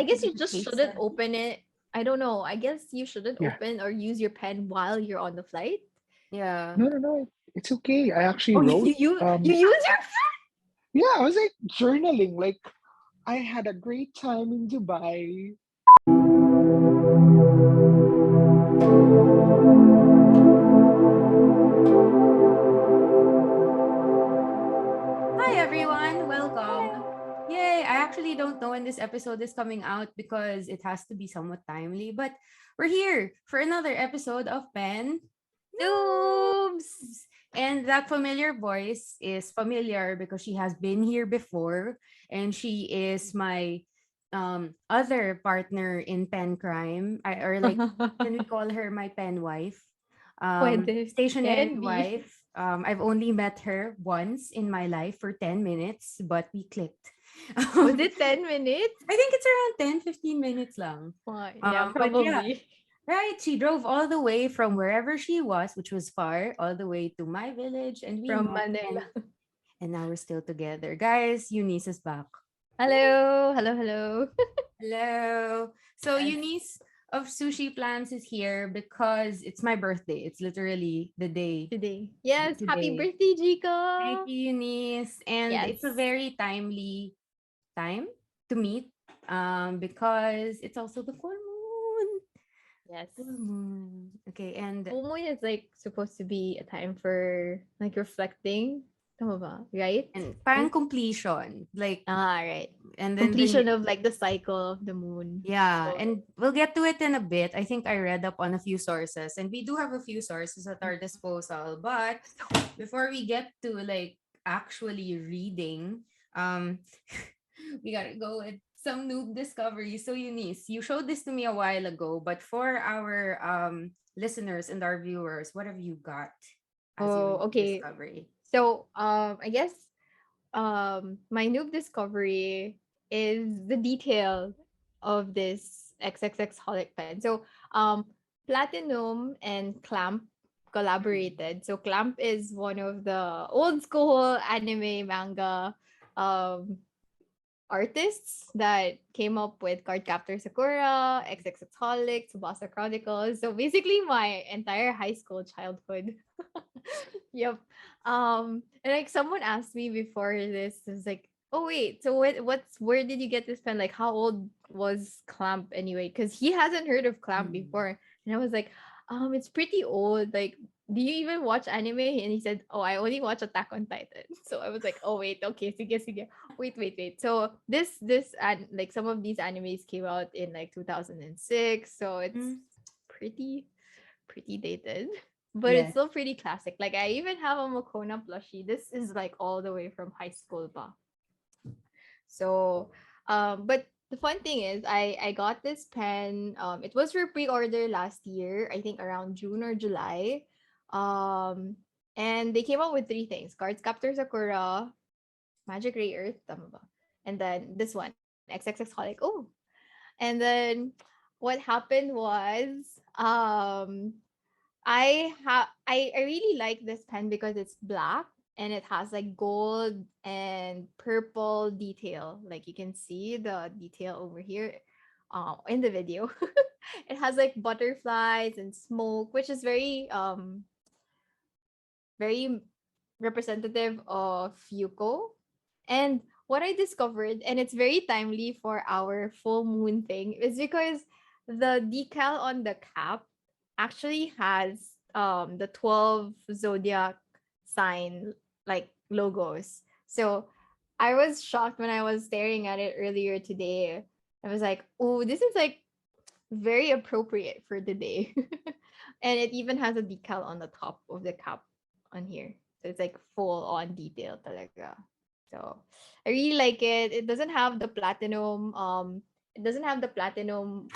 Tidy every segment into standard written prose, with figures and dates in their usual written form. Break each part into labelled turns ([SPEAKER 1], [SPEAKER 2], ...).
[SPEAKER 1] I guess you just
[SPEAKER 2] case
[SPEAKER 1] shouldn't
[SPEAKER 2] study.
[SPEAKER 1] open it. I don't know. I guess you shouldn't
[SPEAKER 3] Yeah.
[SPEAKER 1] open or use your pen while you're on the flight.
[SPEAKER 2] Yeah.
[SPEAKER 3] No, no, no. It's okay. I actually
[SPEAKER 1] Oh,
[SPEAKER 3] wrote.
[SPEAKER 1] you use your
[SPEAKER 3] Yeah, I was like journaling. Like I had a great time in Dubai.
[SPEAKER 2] Hi everyone, welcome.
[SPEAKER 1] pen.
[SPEAKER 2] Yay! I actually don't know when this episode is coming out because it has to be somewhat timely, but we're here for another episode of Pen
[SPEAKER 1] Noobs.
[SPEAKER 2] Noobs. And that familiar voice is familiar because she has been here before and she is my other partner in pen crime. Or like can we call her my pen wife?
[SPEAKER 1] Pwede.
[SPEAKER 2] Stationary
[SPEAKER 1] Can be.
[SPEAKER 2] wife. I've only met her once in my life for 10 minutes, but we clicked.
[SPEAKER 1] Was
[SPEAKER 2] Um,
[SPEAKER 1] it 10 minutes?
[SPEAKER 2] I think it's around 10-15 minutes lang.
[SPEAKER 1] Yeah,
[SPEAKER 2] But yeah,
[SPEAKER 1] probably.
[SPEAKER 2] right. She drove all the way from wherever she was, which was far, all the way to my village, and we
[SPEAKER 1] From
[SPEAKER 2] met,
[SPEAKER 1] Manila.
[SPEAKER 2] and now we're still together. Guys, Eunice is back.
[SPEAKER 1] Hello. Hello, hello.
[SPEAKER 2] Hello. So
[SPEAKER 1] Yes.
[SPEAKER 2] Eunice of Sushi Plans is here because it's my birthday. It's literally the day
[SPEAKER 1] Today. Yes, happy
[SPEAKER 2] today.
[SPEAKER 1] birthday,
[SPEAKER 2] Thank
[SPEAKER 1] Jika.
[SPEAKER 2] you, Eunice. And it's a
[SPEAKER 1] Yes.
[SPEAKER 2] very timely time to meet because it's also the full moon.
[SPEAKER 1] Yes.
[SPEAKER 2] Full moon. Okay, and
[SPEAKER 1] Full moon is like supposed to be a time for like reflecting. Tama ba? Right?
[SPEAKER 2] parang
[SPEAKER 1] Right?
[SPEAKER 2] completion. Like
[SPEAKER 1] Right.
[SPEAKER 2] and then the
[SPEAKER 1] Completion of like the cycle of the moon.
[SPEAKER 2] yeah,
[SPEAKER 1] So
[SPEAKER 2] and we'll get to it in a bit. I think I read up on a few sources and we do have a few sources at our disposal. But before we get to like actually reading, um we gotta go with some noob discoveries. So Eunice, you showed this to me a while ago, but for our listeners and our viewers, what have you got as your
[SPEAKER 1] oh,
[SPEAKER 2] noob
[SPEAKER 1] okay.
[SPEAKER 2] discovery?
[SPEAKER 1] So I guess my noob discovery is the detail of this XXX holic pen. So Platinum and Clamp
[SPEAKER 2] Mm.
[SPEAKER 1] collaborated. So Clamp is one of the old school anime manga um artists that came up with Cardcaptor Sakura, XXX Holic, Tsubasa Chronicles. So basically my entire high school childhood. Yep. And like someone asked me before this, it was like, oh wait, so where did you get this pen? Like how old was Clamp anyway? Because he hasn't heard of Clamp
[SPEAKER 2] Mm.
[SPEAKER 1] before. And I was like, it's pretty old. Like, do you even watch anime? And he said, oh, I only watch Attack on Titan. So I was like, oh wait, okay, sige, sige. Wait. So this and like some of these animes came out in like 2006. So it's
[SPEAKER 2] Mm.
[SPEAKER 1] pretty pretty dated. But it's
[SPEAKER 2] Yes.
[SPEAKER 1] still pretty classic. Like I even have a Mokona plushie. This is like all the way from high school pa. So but the fun thing is I got this pen. It was for pre-order last year, I think around June or July. Um and they came out with three things. Cards Captor Sakura, Magic Ray Earth, tama ba? And then this one, XXX Holic. Oh. And then what happened was um I really like this pen because it's black and it has like gold and purple detail. Like you can see the detail over here in the video. It has like butterflies and smoke, which is very representative of Yuko. And what I discovered, and it's very timely for our full moon thing, is because the decal on the cap actually has the 12 zodiac sign like logos. So I was shocked when I was staring at it earlier today. I was like, oh, this is like very appropriate for the day. And it even has a decal on the top of the cap on here. So it's like full on detail talaga. So I really like it. It doesn't have the platinum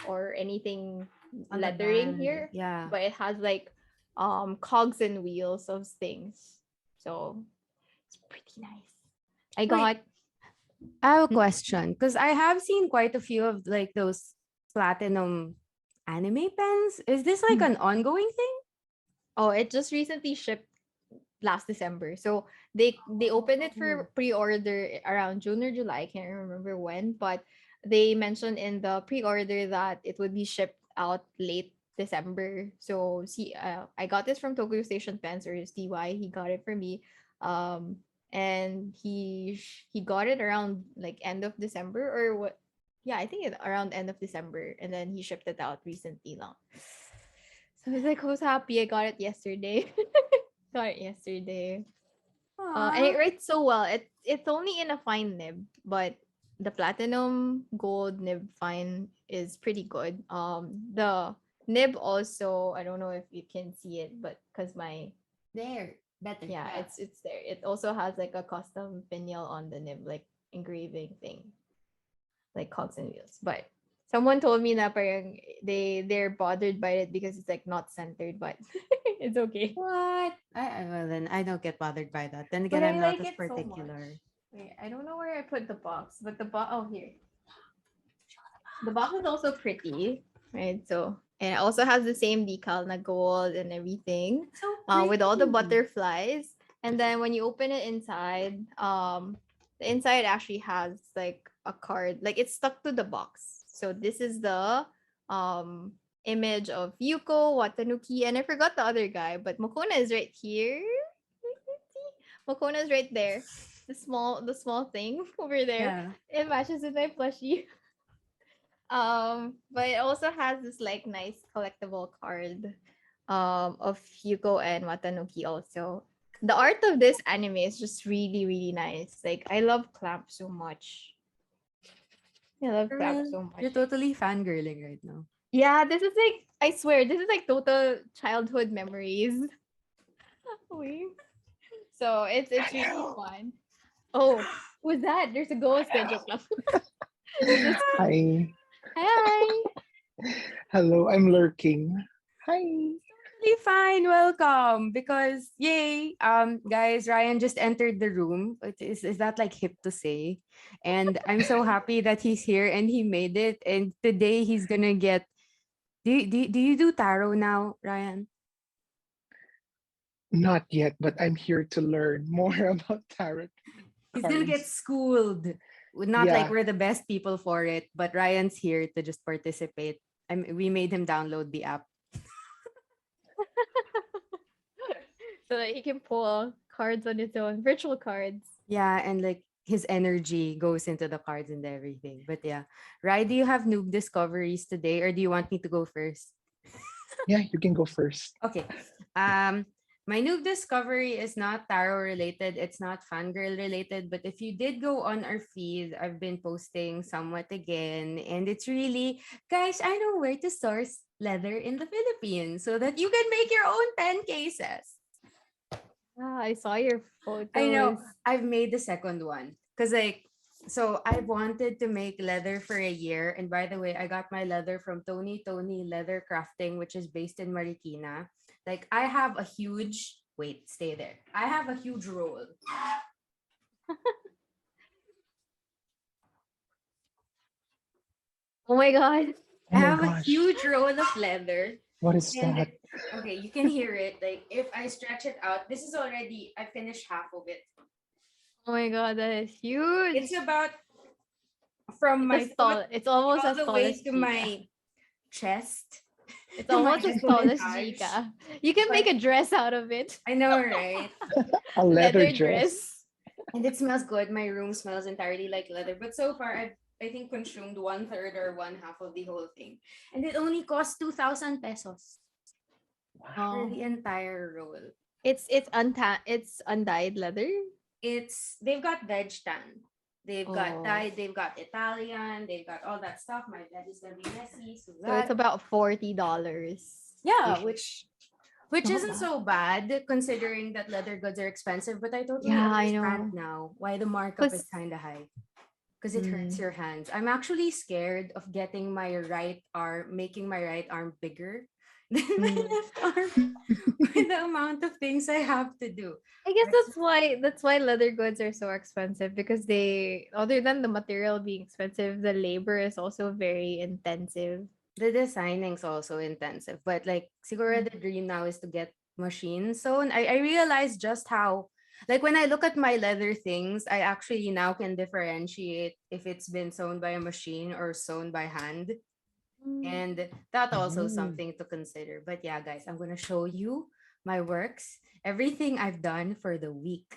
[SPEAKER 1] or anything
[SPEAKER 2] On the
[SPEAKER 1] lettering
[SPEAKER 2] band.
[SPEAKER 1] here,
[SPEAKER 2] Yeah.
[SPEAKER 1] but it has like cogs and wheels of things. So it's pretty nice. I
[SPEAKER 2] Wait,
[SPEAKER 1] got
[SPEAKER 2] I have a question because I have seen quite a few of like those platinum anime pens. Is this like an ongoing thing?
[SPEAKER 1] oh, it just recently shipped last December. So they opened it
[SPEAKER 2] Oh.
[SPEAKER 1] for pre-order around June or July. I can't remember when, but they mentioned in the pre-order that it would be shipped out late December. So see, I got this from Tokyo Station Fans or CY. He got it for me, um, and he got it around like end of December or what? Yeah, I think around end of December, and then he shipped it out recently now. So I was like, I was happy. I got it yesterday. Got it yesterday. And
[SPEAKER 2] Aw.
[SPEAKER 1] it writes so well. It's only in a fine nib, but the platinum gold nib fine is pretty good. The nib also, I don't know if you can see it, but because my
[SPEAKER 2] There. Better.
[SPEAKER 1] yeah,
[SPEAKER 2] Yeah.
[SPEAKER 1] it's there. It also has like a custom finial on the nib, like engraving thing, like cogs and wheels. But someone told me that parang they're bothered by it because it's like not centered, but it's okay.
[SPEAKER 2] What? Well, then I don't get bothered by that. Then
[SPEAKER 1] But
[SPEAKER 2] again, I'm
[SPEAKER 1] I
[SPEAKER 2] not
[SPEAKER 1] like
[SPEAKER 2] as
[SPEAKER 1] it so much.
[SPEAKER 2] particular.
[SPEAKER 1] Wait, I don't know where I put the box, but the box, oh, here. The box is also pretty, right? So, and it also has the same decal na gold and everything,
[SPEAKER 2] It's so
[SPEAKER 1] with all the
[SPEAKER 2] pretty.
[SPEAKER 1] butterflies. And then when you open it inside, the inside actually has like a card, like it's stuck to the box. So this is the um image of Yuko, Watanuki, and I forgot the other guy, but Mokona is right here. See? Mokona is right there. The small thing over there.
[SPEAKER 2] Yeah.
[SPEAKER 1] It matches with my plushie. But it also has this like nice collectible card of Yuko and Watanuki also. The art of this anime is just really, really nice. Like I love Clamp so much. I love Clamp
[SPEAKER 2] Girl,
[SPEAKER 1] so
[SPEAKER 2] you're
[SPEAKER 1] much.
[SPEAKER 2] totally fangirling right now.
[SPEAKER 1] Yeah, this is like I swear, this is like total childhood memories. Wait. So it's really
[SPEAKER 3] Hello.
[SPEAKER 1] fun. Oh, who's that? There's a ghost there, joke lang. It's just
[SPEAKER 3] Hi.
[SPEAKER 1] hi.
[SPEAKER 3] Hello, I'm lurking. Hi.
[SPEAKER 2] Totally fine. Welcome. Because yay, guys, Ryan just entered the room. Is that like hip to say? And I'm so happy that he's here and he made it. And today he's gonna get. Do you do tarot now, Ryan?
[SPEAKER 3] Not yet, but I'm here to learn more about tarot
[SPEAKER 2] He's gonna get
[SPEAKER 3] cards.
[SPEAKER 2] schooled. Not like
[SPEAKER 3] Yeah.
[SPEAKER 2] we're the best people for it, but Ryan's here to just participate. We made him download the app.
[SPEAKER 1] So that he can pull cards on his own, virtual cards.
[SPEAKER 2] Yeah, and like his energy goes into the cards and everything. But yeah, Rai, do you have noob discoveries today, or do you want me to go first?
[SPEAKER 3] Yeah, you can go first.
[SPEAKER 2] Okay. Um, my noob discovery is not tarot related. It's not fangirl related. But if you did go on our feed, I've been posting somewhat again, and it's really, guys, I know where to source leather in the Philippines so that you can make your own pen cases.
[SPEAKER 1] Ah, I saw your
[SPEAKER 2] I know.
[SPEAKER 1] photos.
[SPEAKER 2] I've made the second one. Because, like, so I wanted to make leather for a year. And by the way, I got my leather from Tony Leather Crafting, which is based in Marikina. Like, I have a huge, wait, stay there. I have a huge roll.
[SPEAKER 1] Oh my god.
[SPEAKER 3] Oh
[SPEAKER 2] I
[SPEAKER 3] my
[SPEAKER 2] have a
[SPEAKER 3] gosh.
[SPEAKER 2] huge roll of leather.
[SPEAKER 3] What is
[SPEAKER 2] And,
[SPEAKER 3] that?
[SPEAKER 2] okay, you can hear it. Like, if I stretch it out, this is already, I finished half of it.
[SPEAKER 1] Oh my god, that is huge.
[SPEAKER 2] It's about from
[SPEAKER 1] It's
[SPEAKER 2] my
[SPEAKER 1] as
[SPEAKER 2] foot
[SPEAKER 1] tall. It's almost
[SPEAKER 2] all
[SPEAKER 1] as
[SPEAKER 2] the
[SPEAKER 1] tall
[SPEAKER 2] way
[SPEAKER 1] as
[SPEAKER 2] to
[SPEAKER 1] Jika.
[SPEAKER 2] my chest.
[SPEAKER 1] It's
[SPEAKER 2] To my
[SPEAKER 1] almost as tall as
[SPEAKER 2] decolletage.
[SPEAKER 1] Jika. You can make
[SPEAKER 2] But
[SPEAKER 1] a dress out of it.
[SPEAKER 2] I know, right?
[SPEAKER 3] A leather
[SPEAKER 1] Leather
[SPEAKER 3] dress.
[SPEAKER 1] dress.
[SPEAKER 2] And it smells good. My room smells entirely like leather. But so far, I've I think consumed one third or one half of the whole thing, and it only cost 2,000 pesos for
[SPEAKER 1] Oh.
[SPEAKER 2] the entire roll.
[SPEAKER 1] It's undyed leather.
[SPEAKER 2] They've got veg tan, they've got
[SPEAKER 1] Oh.
[SPEAKER 2] Thai, they've got Italian, they've got all that stuff. My bed is gonna be messy, so
[SPEAKER 1] So it's
[SPEAKER 2] that
[SPEAKER 1] about $40.
[SPEAKER 2] yeah,
[SPEAKER 1] Ish.
[SPEAKER 2] which
[SPEAKER 1] Not
[SPEAKER 2] isn't
[SPEAKER 1] bad.
[SPEAKER 2] so bad considering that leather goods are expensive. But I totally
[SPEAKER 1] Yeah, I
[SPEAKER 2] understand
[SPEAKER 1] know.
[SPEAKER 2] now why the markup is
[SPEAKER 1] Cause
[SPEAKER 2] kind of high. Because it hurts
[SPEAKER 1] mm,
[SPEAKER 2] your hands. I'm actually scared of making my right arm bigger than my
[SPEAKER 1] mm.
[SPEAKER 2] left arm with the amount of things I have to do.
[SPEAKER 1] I guess
[SPEAKER 2] But
[SPEAKER 1] that's why leather goods are so expensive because they other than the material being expensive, the labor is also very intensive.
[SPEAKER 2] the designing's also intensive. But like, siguro
[SPEAKER 1] Mm.
[SPEAKER 2] the dream now is to get machines. So I realized just how Like when I look at my leather things, I actually now can differentiate if it's been sewn by a machine or sewn by hand.
[SPEAKER 1] Mm.
[SPEAKER 2] And that also
[SPEAKER 3] Mm.
[SPEAKER 2] something to consider. But yeah, guys, I'm gonna show you my works, everything I've done for the week,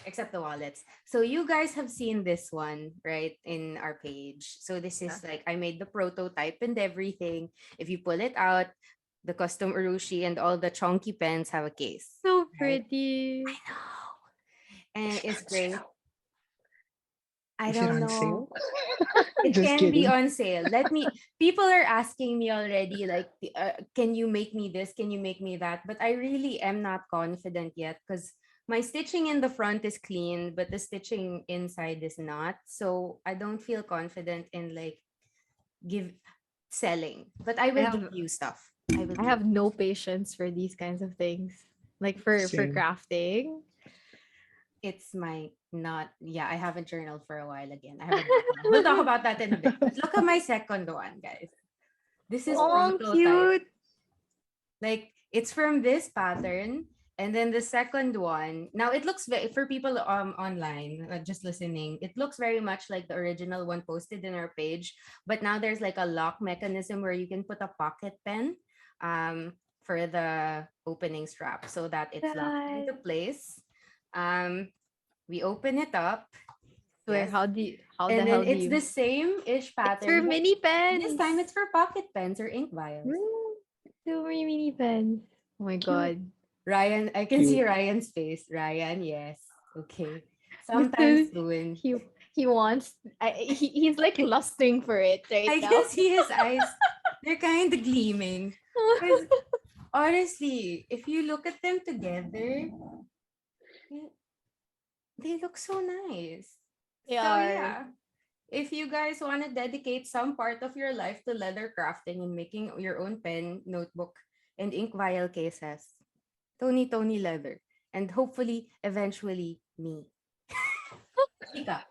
[SPEAKER 2] except the wallets. So you guys have seen this one, right, in our page. So this
[SPEAKER 1] Yeah.
[SPEAKER 2] is like I made the prototype and everything. If you pull it out, the custom urushi and all the chunky pens have a case,
[SPEAKER 1] So
[SPEAKER 2] right?
[SPEAKER 1] pretty.
[SPEAKER 2] I know. And
[SPEAKER 3] Is it
[SPEAKER 2] it's
[SPEAKER 3] on
[SPEAKER 2] great.
[SPEAKER 3] sale?
[SPEAKER 2] I
[SPEAKER 3] Is it
[SPEAKER 2] don't
[SPEAKER 3] on
[SPEAKER 2] know.
[SPEAKER 3] sale?
[SPEAKER 2] It
[SPEAKER 3] Just
[SPEAKER 2] can be
[SPEAKER 3] kidding.
[SPEAKER 2] on sale. People are asking me already, like, can you make me this? Can you make me that? But I really am not confident yet because my stitching in the front is clean, but the stitching inside is not. So I don't feel confident in like give selling. But I
[SPEAKER 1] I
[SPEAKER 2] will give
[SPEAKER 1] have
[SPEAKER 2] you stuff. I will
[SPEAKER 1] I
[SPEAKER 2] give
[SPEAKER 1] have no patience for these kinds of things. Like for
[SPEAKER 3] Same.
[SPEAKER 1] crafting.
[SPEAKER 2] it's my not yeah, I haven't journaled for a while again. I have a backlog. We'll talk about that in a bit. But look at my second one, guys. This is
[SPEAKER 1] Oh,
[SPEAKER 2] prototype.
[SPEAKER 1] cute.
[SPEAKER 2] Like it's from this pattern. And then the second one, now it looks for people online just listening, it looks very much like the original one posted in our page, but now there's like a lock mechanism where you can put a pocket pen for the opening strap so that it's locked into
[SPEAKER 1] Right.
[SPEAKER 2] place. We open it up,
[SPEAKER 1] Swear,
[SPEAKER 2] yes,
[SPEAKER 1] how the
[SPEAKER 2] and then
[SPEAKER 1] hell do
[SPEAKER 2] it's the
[SPEAKER 1] you
[SPEAKER 2] same ish
[SPEAKER 1] it's for
[SPEAKER 2] pattern, but
[SPEAKER 1] mini
[SPEAKER 2] this time
[SPEAKER 1] pens.
[SPEAKER 2] it's for pocket pens or ink vials.
[SPEAKER 1] Mm, so many mini pens. Oh my
[SPEAKER 3] Cute.
[SPEAKER 1] god.
[SPEAKER 2] Ryan, I can see
[SPEAKER 3] Cute.
[SPEAKER 2] Ryan's face. Ryan, yes. Okay. Sometime
[SPEAKER 1] Because
[SPEAKER 2] soon.
[SPEAKER 1] he he wants he's like lusting for it right
[SPEAKER 2] I can
[SPEAKER 1] now.
[SPEAKER 2] see his eyes. They're kind of gleaming. Because honestly, if you look at them together, eh, they look so nice.
[SPEAKER 1] They
[SPEAKER 2] So
[SPEAKER 1] are.
[SPEAKER 2] yeah, if you guys want to dedicate some part of your life to leather crafting and making your own pen, notebook, and ink vial cases, Tony Leather. And hopefully, eventually, me. Jika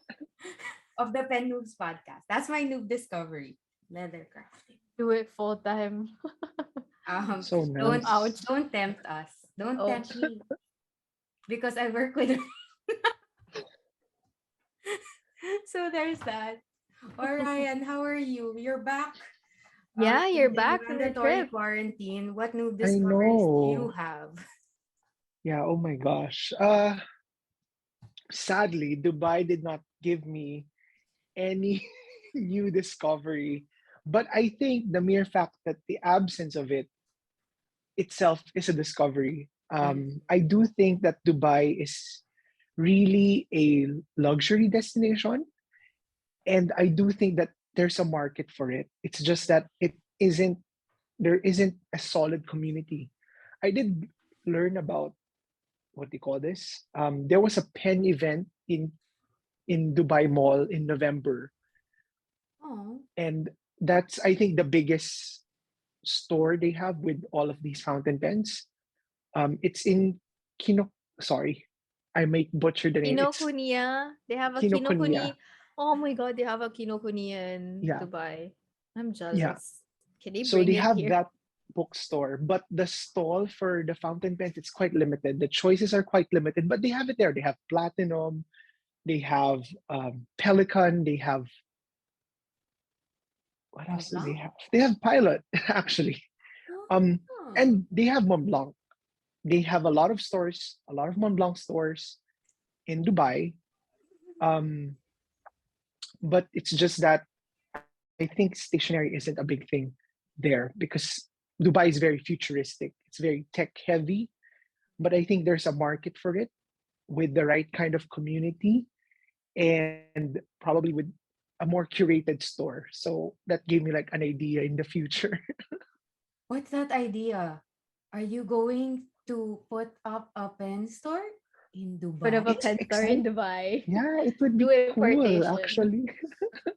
[SPEAKER 2] of the Pen Noobs podcast. That's my noob discovery. Leather crafting.
[SPEAKER 1] Do it full time.
[SPEAKER 2] Um,
[SPEAKER 3] So
[SPEAKER 2] don't
[SPEAKER 1] Ouch.
[SPEAKER 3] nice.
[SPEAKER 2] don't tempt us. Don't tempt
[SPEAKER 1] Ouch.
[SPEAKER 2] me because I work with. So there's that. All Ryan, how are you? You're back.
[SPEAKER 1] Yeah, you're
[SPEAKER 2] In
[SPEAKER 1] back from your
[SPEAKER 2] mandatory
[SPEAKER 1] trip.
[SPEAKER 2] quarantine. What noob
[SPEAKER 3] I
[SPEAKER 2] discoveries do you
[SPEAKER 3] know.
[SPEAKER 2] have?
[SPEAKER 3] Yeah, oh my gosh. Sadly, Dubai did not give me any new discovery. But I think the mere fact that the absence of it itself is a discovery.
[SPEAKER 2] Mhm.
[SPEAKER 3] I do think that Dubai is really a luxury destination. And I do think that there's a market for it. It's just that there isn't a solid community. I did learn about what they call this. There was a pen event in Dubai Mall in November,
[SPEAKER 2] Oh,
[SPEAKER 3] and that's I think the biggest store they have with all of these fountain pens. It's in Kino. Sorry, I might butcher the name. It's
[SPEAKER 1] Kinokuniya. They have a
[SPEAKER 3] Kinokuniya.
[SPEAKER 1] Kinokuni. Oh my god, they have a Kinokuniya in
[SPEAKER 3] Yeah,
[SPEAKER 1] Dubai. I'm
[SPEAKER 3] yeah.
[SPEAKER 1] jealous. Can they
[SPEAKER 3] So
[SPEAKER 1] bring
[SPEAKER 3] they
[SPEAKER 1] it
[SPEAKER 3] have
[SPEAKER 1] here?
[SPEAKER 3] that bookstore, but the stall for the fountain pens it's quite limited. The choices are quite limited, but they have it there. They have platinum, they have Pelican, they have what else do they
[SPEAKER 2] Montblanc?
[SPEAKER 3] have? They have Pilot actually, um,
[SPEAKER 2] Oh.
[SPEAKER 3] and they have Mont Blanc. They have a lot of stores, a lot of Mont Blanc stores in Dubai. Um, but it's just that I think stationery isn't a big thing there because Dubai is very futuristic. It's very tech heavy, but I think there's a market for it with the right kind of community and probably with a more curated store. So that gave me like an idea in the future.
[SPEAKER 2] What's that idea? Are you going to put up a pen store in
[SPEAKER 1] Put up a
[SPEAKER 2] Dubai?
[SPEAKER 3] It's
[SPEAKER 1] pen store in
[SPEAKER 3] exciting.
[SPEAKER 1] Dubai.
[SPEAKER 3] Yeah, it would
[SPEAKER 1] Do
[SPEAKER 3] be cool
[SPEAKER 1] importation.
[SPEAKER 3] actually.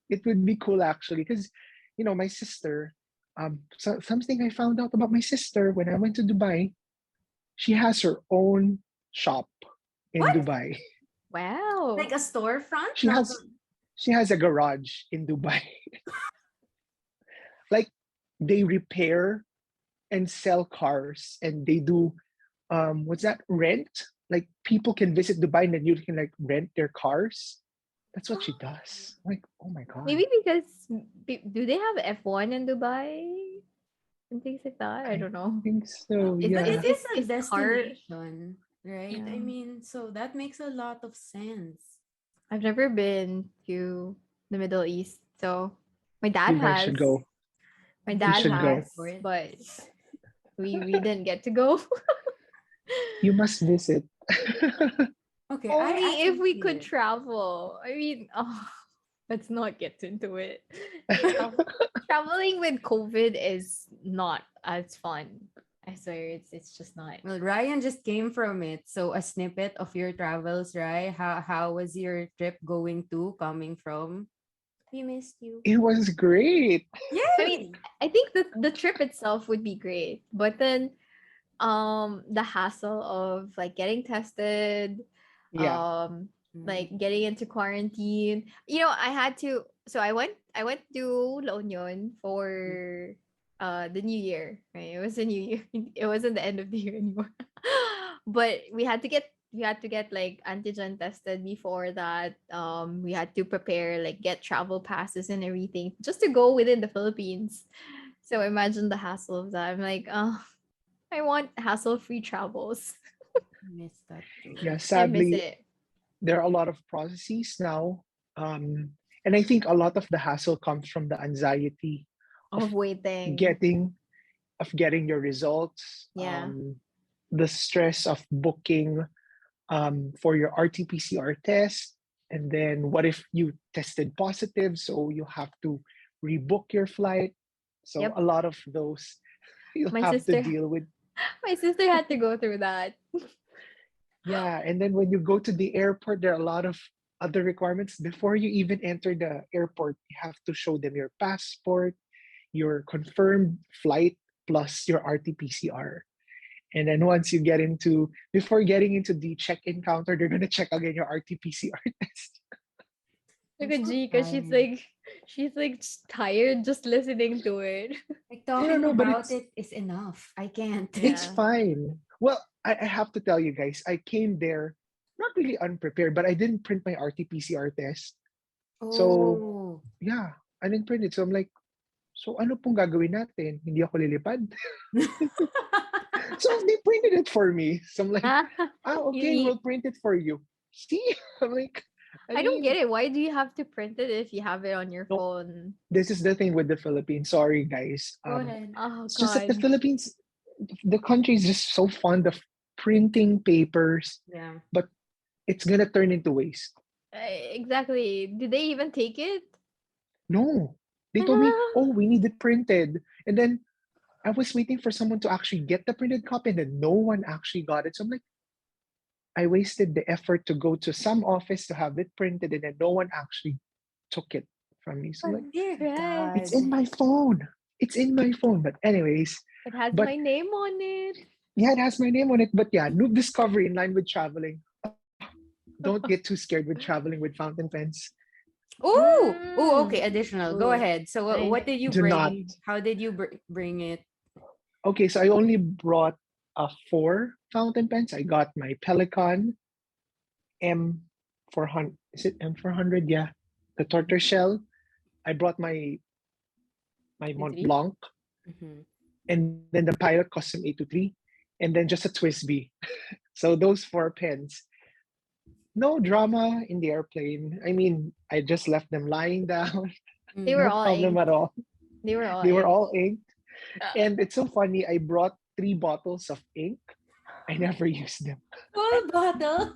[SPEAKER 3] It would be cool actually because my sister something I found out about my sister when I went to Dubai, she has her own shop in
[SPEAKER 2] What?
[SPEAKER 3] Dubai.
[SPEAKER 2] Like
[SPEAKER 1] Wow.
[SPEAKER 2] a storefront?
[SPEAKER 3] She
[SPEAKER 2] Not
[SPEAKER 3] has she has a garage in Dubai. Like they repair and sell cars and they do what's that rent? like people can visit Dubai and then you can like rent their cars. That's what she does. Like, oh my god.
[SPEAKER 1] Maybe because do they have F1 in Dubai and things like that? I
[SPEAKER 3] I
[SPEAKER 1] don't know.
[SPEAKER 3] think so,
[SPEAKER 1] Is
[SPEAKER 2] But
[SPEAKER 3] yeah.
[SPEAKER 2] it is a
[SPEAKER 1] is car?
[SPEAKER 2] destination, right?
[SPEAKER 1] Yeah,
[SPEAKER 2] I mean, so that makes a lot of sense.
[SPEAKER 1] I've never been to the Middle East, so my dad
[SPEAKER 3] You guys
[SPEAKER 1] has.
[SPEAKER 3] should go.
[SPEAKER 1] My
[SPEAKER 2] I'm
[SPEAKER 3] You
[SPEAKER 1] dad
[SPEAKER 3] should
[SPEAKER 2] excited
[SPEAKER 3] go.
[SPEAKER 1] has,
[SPEAKER 2] for it.
[SPEAKER 1] but we didn't get to go.
[SPEAKER 3] You must visit.
[SPEAKER 2] Okay, I
[SPEAKER 1] Only if
[SPEAKER 2] can
[SPEAKER 1] we
[SPEAKER 2] see
[SPEAKER 1] could
[SPEAKER 2] it.
[SPEAKER 1] travel. I mean, oh, let's not get into it. Traveling with COVID is not as fun. I swear, it's just not.
[SPEAKER 2] Well, Ryan just came from it. So a snippet of your travels, right? How was your trip going to coming from? We missed you.
[SPEAKER 3] It was great.
[SPEAKER 1] I mean,
[SPEAKER 2] Yay!
[SPEAKER 1] I think the trip itself would be great, but then the hassle of like getting tested,
[SPEAKER 3] Yeah.
[SPEAKER 1] um like
[SPEAKER 2] Mm.
[SPEAKER 1] getting into quarantine. I had to, so I went to La Union for the new year, right? It was a new year. It wasn't the end of the year anymore. But we had to get like antigen tested before that. We had to prepare, like, get travel passes and everything just to go within the Philippines. So imagine the hassle of that. I'm like, oh, I want hassle-free travels.
[SPEAKER 2] Miss that
[SPEAKER 3] Yeah.
[SPEAKER 2] too.
[SPEAKER 1] I miss
[SPEAKER 3] Sadly,
[SPEAKER 1] it.
[SPEAKER 3] there are a lot of processes now. And I think a lot of the hassle comes from the anxiety of
[SPEAKER 1] Of waiting.
[SPEAKER 3] getting getting your results,
[SPEAKER 1] Yeah.
[SPEAKER 3] the stress of booking for your RT-PCR test, and then what if you tested positive, so you have to rebook your flight. So
[SPEAKER 1] Yep.
[SPEAKER 3] a lot of those you'll
[SPEAKER 1] My
[SPEAKER 3] have to
[SPEAKER 1] sister
[SPEAKER 3] deal with.
[SPEAKER 1] my sister had to go through that.
[SPEAKER 3] Yeah, and then when you go to the airport, there are a lot of other requirements. Before you even enter the airport, you have to show them your passport, your confirmed flight, plus your RT-PCR. And then once you get into, before getting into the check-in counter, they're gonna check again your RT-PCR test.
[SPEAKER 2] I'm
[SPEAKER 1] Look at
[SPEAKER 2] so
[SPEAKER 1] Jika. She's
[SPEAKER 2] tired.
[SPEAKER 1] like tired just listening to it.
[SPEAKER 2] Like
[SPEAKER 3] No, no,
[SPEAKER 2] talking
[SPEAKER 3] no, but
[SPEAKER 2] about it is enough. I can't.
[SPEAKER 3] it's
[SPEAKER 1] Yeah.
[SPEAKER 3] fine. Well, I have to tell you guys, I came there not really unprepared, but I didn't print my RT-PCR test. So
[SPEAKER 2] Oh.
[SPEAKER 3] yeah, I didn't print it. So I'm like, so ano pong gagawin natin? Hindi ako lilipad. So they printed it for me. So I'm like,
[SPEAKER 1] Ah,
[SPEAKER 3] ah,
[SPEAKER 1] you
[SPEAKER 3] okay,
[SPEAKER 1] need
[SPEAKER 3] we'll print it for you. See? I'm like, I
[SPEAKER 1] I don't
[SPEAKER 3] mean,
[SPEAKER 1] get it. Why do you have to print it if you have it on your
[SPEAKER 3] no,
[SPEAKER 1] phone?
[SPEAKER 3] this is the thing with the Philippines. Sorry, guys.
[SPEAKER 2] Go ahead.
[SPEAKER 1] Oh
[SPEAKER 3] It's just that the
[SPEAKER 1] god.
[SPEAKER 3] Philippines, the country is just so fond of printing papers,
[SPEAKER 2] Yeah.
[SPEAKER 3] but it's gonna turn into waste.
[SPEAKER 1] Exactly. Did they even take it?
[SPEAKER 3] No, they told me, oh, we need it printed, and then I was waiting for someone to actually get the printed copy, and then no one actually got it. So I'm like, I wasted the effort to go to some office to have it printed, and then no one actually took it from me. So I'm
[SPEAKER 1] But
[SPEAKER 3] like,
[SPEAKER 2] Dear
[SPEAKER 1] right.
[SPEAKER 3] it's
[SPEAKER 2] God.
[SPEAKER 3] in my phone. It's in my phone. But anyways,
[SPEAKER 1] It has
[SPEAKER 3] but
[SPEAKER 1] my name on it.
[SPEAKER 3] yeah, it has my name on it. But yeah, noob discovery in line with traveling. Don't get too scared with traveling with fountain pens.
[SPEAKER 2] Ooh. Ooh, okay,
[SPEAKER 1] Mm.
[SPEAKER 2] additional. Go
[SPEAKER 1] Ooh,
[SPEAKER 2] ahead. So
[SPEAKER 1] nice.
[SPEAKER 2] what did you
[SPEAKER 3] Do not.
[SPEAKER 2] bring? How did you bring it?
[SPEAKER 3] Okay, so I only brought four fountain pens. I got my Pelican M400. Is it M400? Yeah, the tortoise shell. I brought my Mont
[SPEAKER 1] Three.
[SPEAKER 3] Blanc,
[SPEAKER 2] Mm-hmm.
[SPEAKER 3] and then the Pilot Custom 823, and then just a Twist B. So those four pens. No drama in the airplane. I mean, I just left them lying down.
[SPEAKER 1] They were
[SPEAKER 3] No
[SPEAKER 2] Mm.
[SPEAKER 1] all
[SPEAKER 3] problem at
[SPEAKER 1] inked.
[SPEAKER 3] all.
[SPEAKER 1] They were all
[SPEAKER 3] They were
[SPEAKER 1] inked.
[SPEAKER 3] all inked. And it's so funny. I brought three bottles of ink. I never used them.
[SPEAKER 2] Full bottle.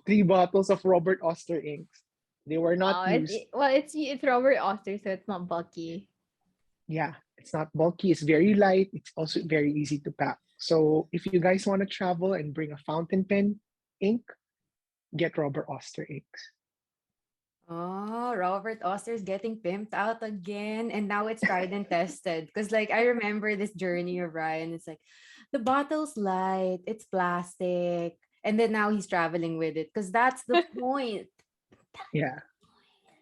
[SPEAKER 3] 3 bottles of Robert Oster inks. They were not
[SPEAKER 1] Oh,
[SPEAKER 3] used.
[SPEAKER 1] well, it's Robert Oster, so it's not bulky.
[SPEAKER 3] Yeah, it's not bulky. It's very light. It's also very easy to pack. So if you guys want to travel and bring a fountain pen ink, get Robert Oster inks.
[SPEAKER 2] Oh, Robert Oster's getting pimped out again. And now it's tried and tested. Because, like, I remember this journey of Ryan. It's like, the bottle's light, it's plastic. And then now he's traveling with it. Because that's the point.
[SPEAKER 3] Yeah.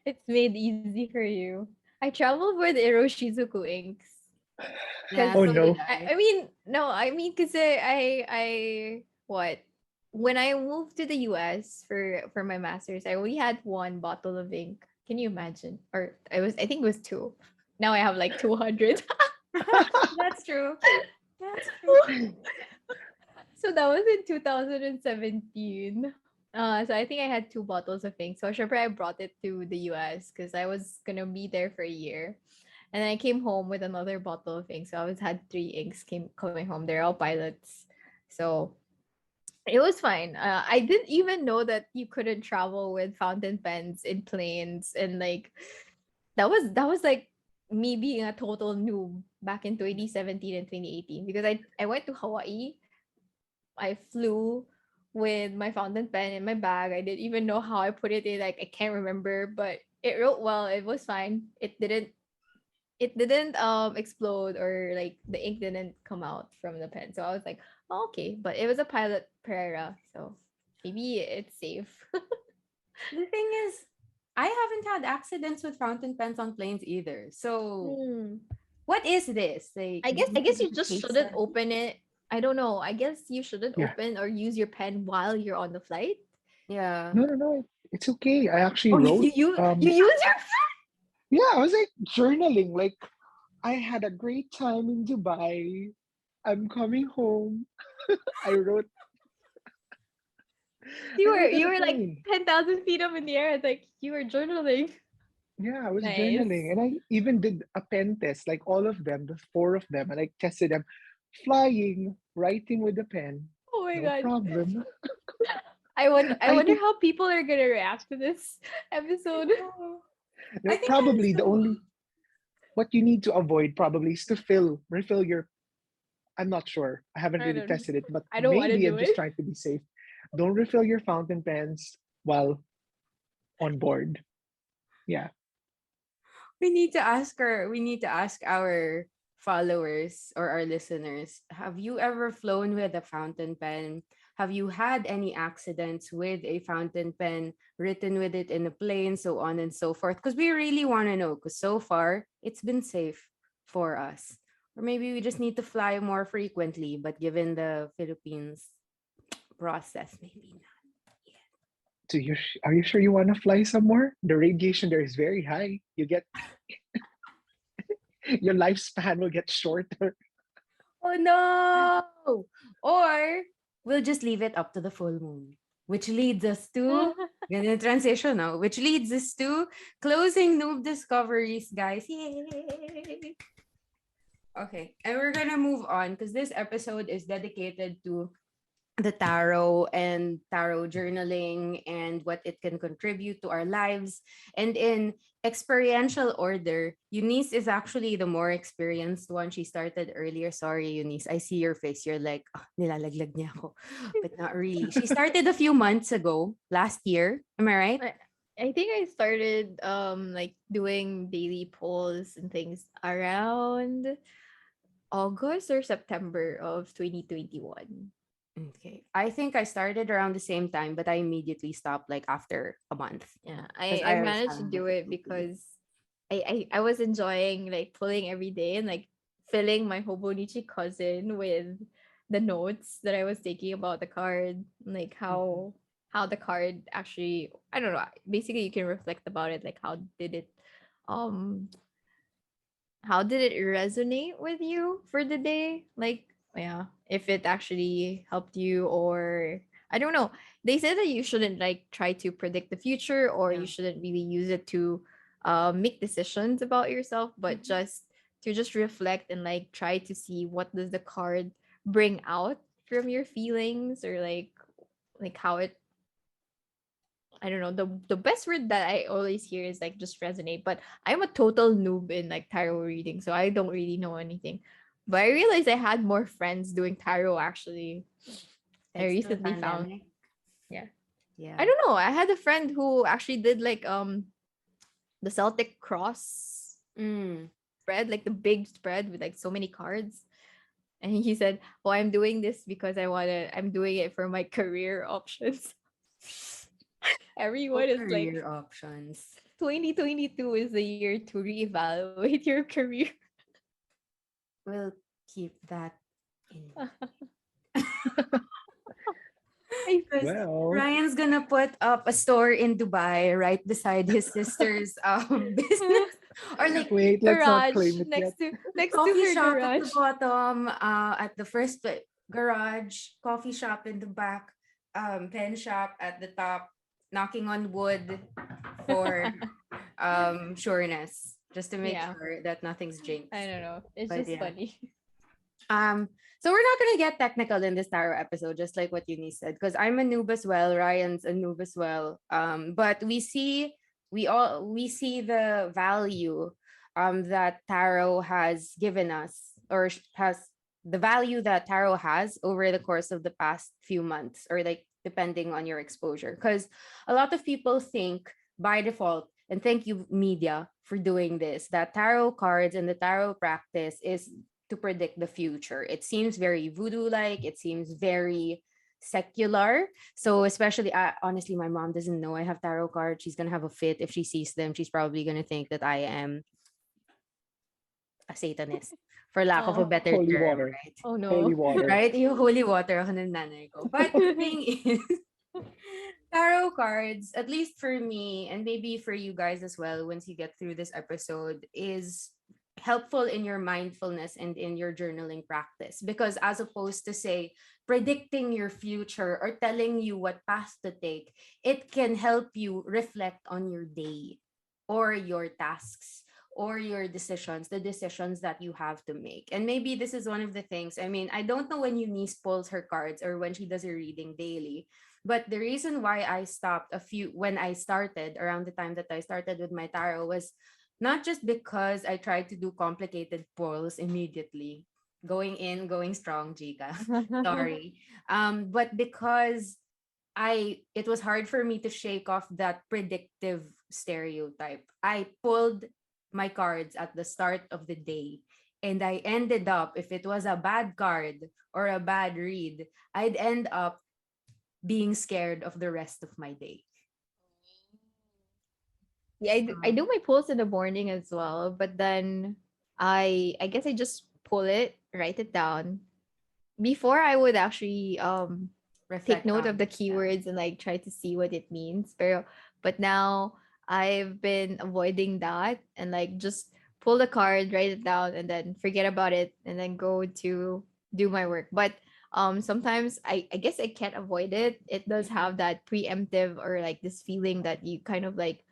[SPEAKER 1] It's made easy for you. I traveled with Iroshizuku inks. Because
[SPEAKER 2] Yeah,
[SPEAKER 3] Oh
[SPEAKER 2] so did
[SPEAKER 3] no.
[SPEAKER 1] I,
[SPEAKER 2] I.
[SPEAKER 1] I mean, no, I mean, because I what when I moved to the US for my masters, I only had one bottle of ink. Can you imagine? Or I think it was two. Now I have like 200.
[SPEAKER 2] That's true. That's true.
[SPEAKER 1] So that was in 2017. So I think I had two bottles of ink. So syempre I brought it to the US because I was gonna be there for a year. And then I came home with another bottle of ink. So I was had three inks came coming home. They're all pilots. So it was fine. I didn't even know that you couldn't travel with fountain pens in planes, and like that was like me being a total noob back in 2017 and 2018 because I went to Hawaii. I flew with my fountain pen in my bag. I didn't even know how I put it in. Like I can't remember, but it wrote well. It was fine. It didn't explode, or like the ink didn't come out from the pen. So I was like, oh, okay. But it was a pilot Pereira, so maybe it's safe.
[SPEAKER 2] The thing is, I haven't had accidents with fountain pens on planes either. So,
[SPEAKER 1] Hmm.
[SPEAKER 2] what is this? Like,
[SPEAKER 1] I
[SPEAKER 2] you
[SPEAKER 1] guess I
[SPEAKER 2] need to
[SPEAKER 1] guess
[SPEAKER 2] do
[SPEAKER 1] you
[SPEAKER 2] the
[SPEAKER 1] just
[SPEAKER 2] case
[SPEAKER 1] shouldn't
[SPEAKER 2] study?
[SPEAKER 1] open it. I don't know. I guess you shouldn't
[SPEAKER 3] Yeah.
[SPEAKER 1] open or use your pen while you're on the flight.
[SPEAKER 2] Yeah.
[SPEAKER 3] No, no, no. It's okay. I actually
[SPEAKER 1] Oh,
[SPEAKER 3] wrote.
[SPEAKER 1] you use your
[SPEAKER 3] Yeah, I was like journaling. Like I had a great time in Dubai. I'm coming home. I wrote.
[SPEAKER 1] you
[SPEAKER 3] I
[SPEAKER 1] were
[SPEAKER 3] wrote on
[SPEAKER 1] you
[SPEAKER 3] the
[SPEAKER 1] were like
[SPEAKER 3] plane.
[SPEAKER 1] 10,000 feet up in the air. Like you were journaling.
[SPEAKER 3] Yeah, I was journaling,
[SPEAKER 1] Nice.
[SPEAKER 3] and I even did a pen test, like all of them, the four of them, and I tested them. Flying, writing with a pen,
[SPEAKER 1] Oh my
[SPEAKER 3] no
[SPEAKER 1] god.
[SPEAKER 3] problem.
[SPEAKER 1] I
[SPEAKER 3] I
[SPEAKER 1] wonder
[SPEAKER 3] think
[SPEAKER 1] how people are gonna react to this
[SPEAKER 2] I
[SPEAKER 1] episode.
[SPEAKER 2] know. I
[SPEAKER 3] no,
[SPEAKER 2] think I'm
[SPEAKER 3] probably the
[SPEAKER 2] still.
[SPEAKER 3] only what you need to avoid probably is to refill your. I'm not sure. I haven't
[SPEAKER 1] I
[SPEAKER 3] really
[SPEAKER 1] don't
[SPEAKER 3] tested it, but
[SPEAKER 1] I don't want to
[SPEAKER 3] maybe
[SPEAKER 1] do
[SPEAKER 3] I'm just
[SPEAKER 1] it.
[SPEAKER 3] trying to be safe. Don't refill your fountain pens while on board. Yeah.
[SPEAKER 2] We need to ask our followers or our listeners, have you ever flown with a fountain pen? Have you had any accidents with a fountain pen, written with it in a plane, so on and so forth? Because we really want to know, because so far it's been safe for us. Or maybe we just need to fly more frequently, but given the Philippines process, maybe not.
[SPEAKER 3] Are you sure you want to fly somewhere? The radiation there is very high. You get your lifespan will get shorter.
[SPEAKER 2] Oh no! Or we'll just leave it up to the full moon. Which leads us to gonna transition now, which leads us to closing noob discoveries, guys. Yay! Okay, and we're gonna move on because this episode is dedicated to the tarot and tarot journaling and what it can contribute to our lives. And in experiential order, Eunice is actually the more experienced one. She started earlier. Sorry, Eunice. I see your face. You're like, "Ah, nilalaglag niya ako." But not really. She started a few months ago, last year. Am I right?
[SPEAKER 1] I, I think I started like doing daily polls and things around August or September of 2021.
[SPEAKER 2] Okay. I think I started around the same time, but I immediately stopped like after a month
[SPEAKER 1] Yeah,
[SPEAKER 2] because
[SPEAKER 1] I
[SPEAKER 2] I was
[SPEAKER 1] managed to
[SPEAKER 2] having
[SPEAKER 1] do it
[SPEAKER 2] difficulty.
[SPEAKER 1] because I was enjoying like pulling every day and like filling my Hobonichi cousin with the notes that I was taking about the card, like
[SPEAKER 2] Mhm.
[SPEAKER 1] how the card actually, I don't know, basically you can reflect about it, like um how did it resonate with you for the day? Like, yeah, if it actually helped you, or I don't know. They said that you shouldn't like try to predict the future, or you
[SPEAKER 2] Yeah.
[SPEAKER 1] shouldn't really use it to make decisions about yourself, but
[SPEAKER 2] Mhm.
[SPEAKER 1] just reflect and like try to see what does the card bring out from your feelings, or like how it, I don't know. The best word that I always hear is like just resonate. But I'm a total noob in like tarot reading, so I don't really know anything. But I realized I had more friends doing tarot actually. I
[SPEAKER 2] Thanks to the
[SPEAKER 1] recently found.
[SPEAKER 2] pandemic.
[SPEAKER 1] Yeah. I
[SPEAKER 2] Yeah.
[SPEAKER 1] don't know. I had a friend who actually did like the Celtic cross
[SPEAKER 2] Mm.
[SPEAKER 1] spread, like the big spread with like so many cards. And he said, "Oh, I'm doing this because I'm doing it for my career options."
[SPEAKER 2] Oh,
[SPEAKER 1] Everyone is like,
[SPEAKER 2] career options.
[SPEAKER 1] 2022 is the year to reevaluate your career.
[SPEAKER 2] We'll keep that in mind.
[SPEAKER 1] I
[SPEAKER 2] Because
[SPEAKER 3] Well,
[SPEAKER 2] Ryan's gonna put up a store in Dubai right beside his sister's business, or like
[SPEAKER 3] wait, let's not
[SPEAKER 1] garage
[SPEAKER 3] claim it yet.
[SPEAKER 1] next to
[SPEAKER 2] coffee
[SPEAKER 1] her
[SPEAKER 2] shop at the
[SPEAKER 1] garage.
[SPEAKER 2] bottom, at the first garage, coffee shop in the back, pen shop at the top, knocking on wood for sureness, just to make
[SPEAKER 1] Yeah,
[SPEAKER 2] sure that nothing's
[SPEAKER 1] I
[SPEAKER 2] jinxed.
[SPEAKER 1] don't know. It's
[SPEAKER 2] But
[SPEAKER 1] just
[SPEAKER 2] yeah.
[SPEAKER 1] funny.
[SPEAKER 2] So we're not gonna get technical in this tarot episode, just like what Uni said, because I'm a noob as well. Ryan's a noob as well. But we see the value that tarot has given us, or has the value that tarot has over the course of the past few months, or like depending on your exposure. Because a lot of people think by default, and thank you media for doing this, that tarot cards and the tarot practice is to predict the future. It seems very voodoo like, it seems very secular. So, especially, honestly, my mom doesn't know I have tarot cards. She's going to have a fit if she sees them. She's probably going to think that I am a Satanist, for lack of a
[SPEAKER 1] Oh,
[SPEAKER 2] better
[SPEAKER 3] Holy
[SPEAKER 2] term,
[SPEAKER 3] water.
[SPEAKER 2] right?
[SPEAKER 1] oh
[SPEAKER 3] Holy
[SPEAKER 1] no.
[SPEAKER 3] water.
[SPEAKER 2] Right? Yung holy water ako ng nanay ko. But the thing is, tarot cards, at least for me, and maybe for you guys as well, once you get through this episode, is helpful in your mindfulness and in your journaling practice. Because as opposed to, say, predicting your future or telling you what path to take, it can help you reflect on your day or your tasks or your decisions, the decisions that you have to make. And maybe this is one of the things. I mean, I don't know when Eunice pulls her cards or when she does a reading daily, but the reason why I stopped when I started, around the time that I started with my tarot, was not just because I tried to do complicated pulls immediately, going in, going strong, Jika. Sorry. But because it was hard for me to shake off that predictive stereotype. I pulled my cards at the start of the day, and I ended up, if it was a bad card or a bad read, I'd end up being scared of the rest of my day.
[SPEAKER 1] Yeah, I
[SPEAKER 2] Um,
[SPEAKER 1] do my pulls in the morning as well, but then I guess I just pull it, write it down. Before I would actually take
[SPEAKER 2] reflect
[SPEAKER 1] note
[SPEAKER 2] on
[SPEAKER 1] of the
[SPEAKER 2] it. Yeah.
[SPEAKER 1] keywords and like try to see what it means. But now I've been avoiding that and like just pull the card, write it down, and then forget about it and then go to do my work. But sometimes I guess I can't avoid it. It does
[SPEAKER 2] Mhm.
[SPEAKER 1] have that preemptive or like this feeling that you kind of like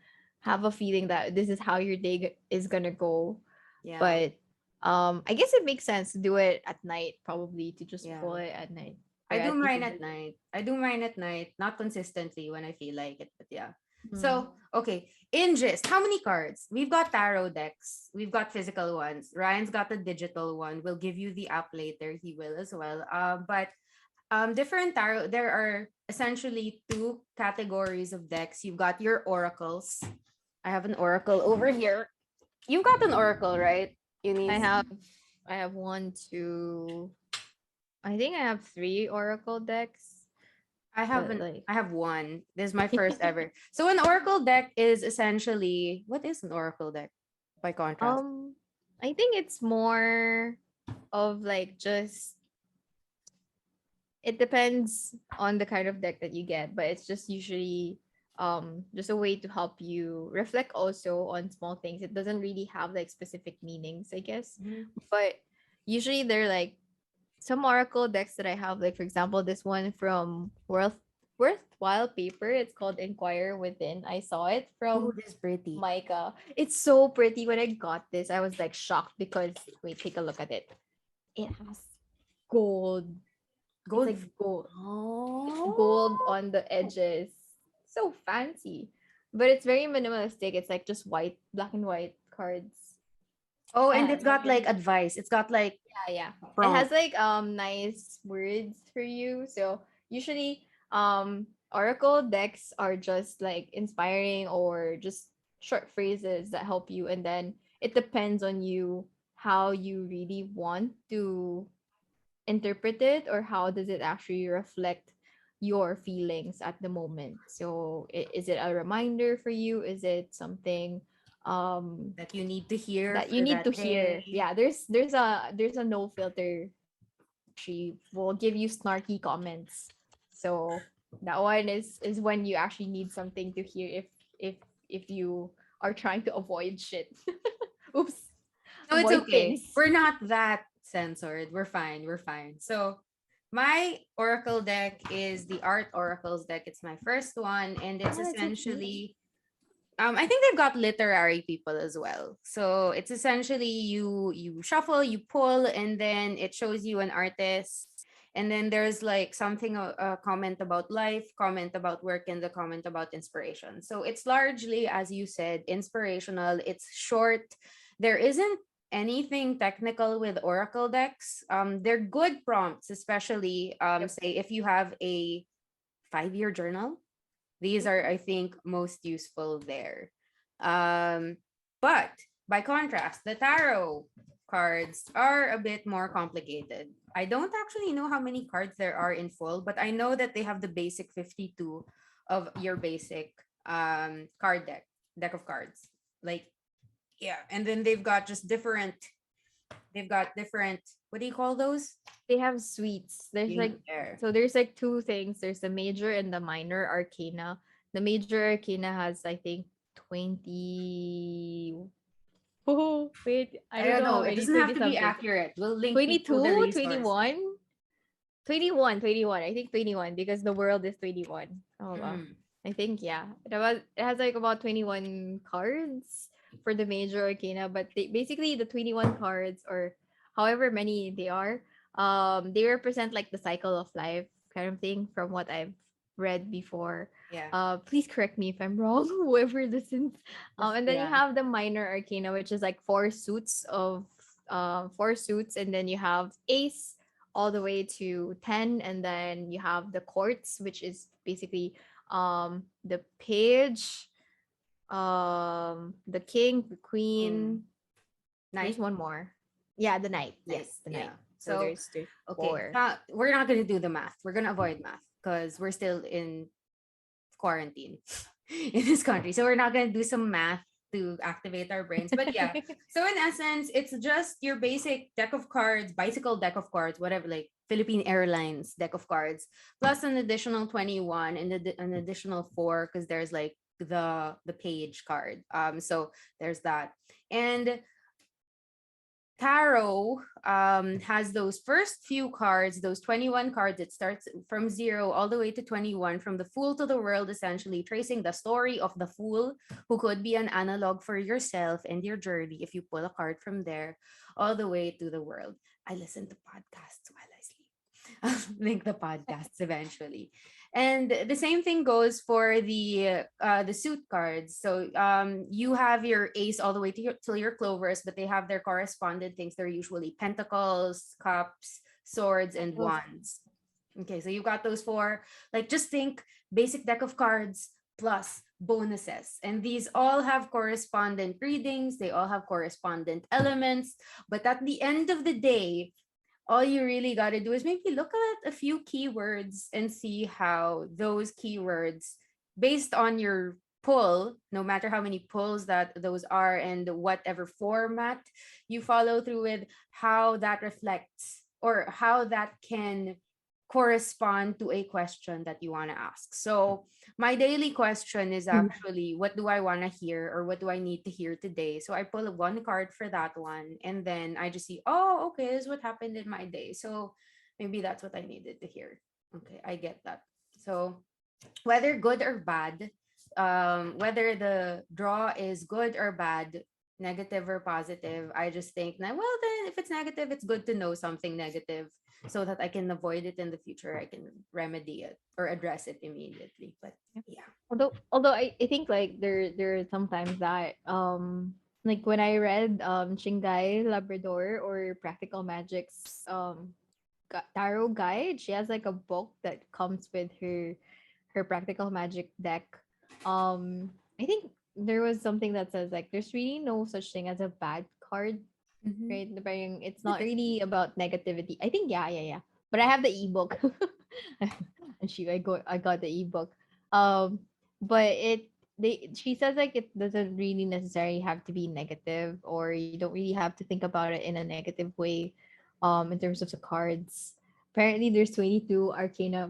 [SPEAKER 1] have a feeling that this is how your day is gonna go.
[SPEAKER 2] Yeah.
[SPEAKER 1] But I guess it makes sense to do it at night, probably to just
[SPEAKER 2] Yeah.
[SPEAKER 1] pull it at night or
[SPEAKER 2] I do
[SPEAKER 1] at
[SPEAKER 2] mine
[SPEAKER 1] even
[SPEAKER 2] at night. I do mine at night, not consistently when I feel like it, but yeah.
[SPEAKER 1] mm.
[SPEAKER 2] So, okay, in gist, how many cards? We've got tarot decks. We've got physical ones. Ryan's got the digital one. We'll give you the app later. He will as well. But different tarot, there are essentially two categories of decks. You've got your oracles. I have an oracle over here. You've got an oracle, right?
[SPEAKER 1] I
[SPEAKER 2] Eunice?
[SPEAKER 1] have I have one, two, I think I have three Oracle decks, but like
[SPEAKER 2] I have one. This is my first ever. So an oracle deck is essentially, what is an oracle deck by contrast?
[SPEAKER 1] um I think it's more of like just it depends on the kind of deck that you get, but it's just usually just a way to help you reflect also on small things. It doesn't really have like specific meanings, I guess.
[SPEAKER 2] Mhm.
[SPEAKER 1] But usually they're like some oracle decks that I have, like for example, this one from Worthwhile Paper. It's called Inquire Within. I saw it
[SPEAKER 2] Oh,
[SPEAKER 1] from
[SPEAKER 2] this is pretty.
[SPEAKER 1] Micah. It's so pretty. When I got this, I was like shocked because wait, take a look at it. It has gold. It's
[SPEAKER 2] Gold.
[SPEAKER 1] like gold, gold
[SPEAKER 2] Oh.
[SPEAKER 1] on the edges. So fancy, but it's very minimalistic. It's like just white, black and white cards.
[SPEAKER 2] Oh, and
[SPEAKER 1] And
[SPEAKER 2] it's got like advice. It's got like
[SPEAKER 1] yeah.
[SPEAKER 2] a
[SPEAKER 1] It has
[SPEAKER 2] prompt.
[SPEAKER 1] like nice words for you. So usually oracle decks are just like inspiring or just short phrases that help you, and then it depends on you how you really want to interpret it or how does it actually reflect your feelings at the moment. So is it a reminder for you? Is it something
[SPEAKER 2] That you need to hear
[SPEAKER 1] that you
[SPEAKER 2] for
[SPEAKER 1] need to
[SPEAKER 2] that
[SPEAKER 1] hear?
[SPEAKER 2] day.
[SPEAKER 1] Yeah, there's a no filter deck that actually will give you snarky comments. So That one is when you actually need something to hear if if you are trying to avoid shit. Oops.
[SPEAKER 2] No, it's
[SPEAKER 1] Avoid
[SPEAKER 2] okay.
[SPEAKER 1] things.
[SPEAKER 2] We're not that censored. We're fine. We're fine. So my oracle deck is the Art Oracles deck. It's my first one, and it's
[SPEAKER 1] Oh, that's so cute.
[SPEAKER 2] essentially I think they've got literary people as well. So it's essentially you shuffle, you pull, and then it shows you an artist. And then there's like something a comment about life, comment about work, and the comment about inspiration. So it's largely, as you said, inspirational. It's short. There isn't anything technical with oracle decks. They're good prompts, especially
[SPEAKER 1] Yep.
[SPEAKER 2] say if you have a 5-year journal. These are, I think, most useful there. Um, but by contrast, the tarot cards are a bit more complicated. I don't actually know how many cards there are in full, but I know that they have the basic 52 of your basic card deck of cards. Like, yeah, and then they've got different, what do you call those?
[SPEAKER 1] They have suites.
[SPEAKER 2] There.
[SPEAKER 1] There's like two things. There's the major and the minor arcana. The major arcana has I think 20. Oh, wait, I
[SPEAKER 2] I
[SPEAKER 1] don't
[SPEAKER 2] don't
[SPEAKER 1] know how
[SPEAKER 2] know. It
[SPEAKER 1] many,
[SPEAKER 2] doesn't
[SPEAKER 1] 20
[SPEAKER 2] have to be
[SPEAKER 1] something.
[SPEAKER 2] accurate. We'll link people the
[SPEAKER 1] 22,
[SPEAKER 2] resources.
[SPEAKER 1] 21, 21, 21. I think 21 because the world is 21. Oh wow.
[SPEAKER 2] Mm.
[SPEAKER 1] I think yeah. It has like about 21 cards for the major arcana, but basically the 21 cards or however many they are, they represent like the cycle of life kind of thing from what I've read before.
[SPEAKER 2] Yeah.
[SPEAKER 1] Please correct me if I'm wrong, whoever listens. And then you
[SPEAKER 2] Yeah.
[SPEAKER 1] have the minor arcana, which is like four suits, and then you have ace all the way to 10, and then you have the courts, which is basically the page, the king, the
[SPEAKER 2] Mm.
[SPEAKER 1] queen. There's
[SPEAKER 2] Night.
[SPEAKER 1] one more. Yeah, the knight.
[SPEAKER 2] Night.
[SPEAKER 1] Yes, the knight.
[SPEAKER 2] Yeah.
[SPEAKER 1] So
[SPEAKER 2] So,
[SPEAKER 1] there's
[SPEAKER 2] okay.
[SPEAKER 1] four.
[SPEAKER 2] We're not going to do the math. We're going to avoid math because we're still in quarantine in this country. So, we're not going to do some math to activate our brains. But yeah. So, in essence, it's just your basic deck of cards, bicycle deck of cards, whatever, like Philippine Airlines deck of cards, plus an additional 21 and an additional four because there's like the page card. So there's that. And tarot has those first few cards, those 21 cards. It starts from 0 all the way to 21, from the fool to the world, essentially tracing the story of the fool, who could be an analog for yourself and your journey if you pull a card from there, all the way to the world. I listen to podcasts while I sleep. I'll link the podcasts eventually. And the same thing goes for the suit cards. So you have your ace all the way to your clovers, but they have their correspondent things. They're usually pentacles, cups, swords, and
[SPEAKER 1] Oh,
[SPEAKER 2] wands. Okay, so you got those four. Like just think basic deck of cards plus bonuses. And these all have correspondent readings, they all have correspondent elements. But at the end of the day, all you really got to do is maybe look at a few keywords and see how those keywords, based on your pull, no matter how many pulls that those are and whatever format you follow through with, how that reflects or how that can correspond to a question that you want to ask. So my daily question is
[SPEAKER 3] Mm.
[SPEAKER 2] actually, what do I want to hear or what do I need to hear today? So I pull one card for that one, and then I just see, oh, okay, this is what happened in my day. So maybe that's what I needed to hear. Okay, I get that. So whether good or bad, whether the draw is good or bad, negative or positive, I just think, well, then if it's negative, it's good to know something negative so that I can avoid it in the future. I can remedy it or address it immediately. But yeah.
[SPEAKER 1] although I think like there are sometimes that like when I read Chingai Labrador or Practical Magic's tarot guide, she has like a book that comes with her Practical Magic deck. I think there was something that says like there's really no such thing as a bad card,
[SPEAKER 2] Mhm.
[SPEAKER 1] right? Parang it's not really about negativity. I think yeah. But I have the ebook. And I got the ebook. Um but she says like it doesn't really necessarily have to be negative, or you don't really have to think about it in a negative way in terms of the cards. apparently there's 22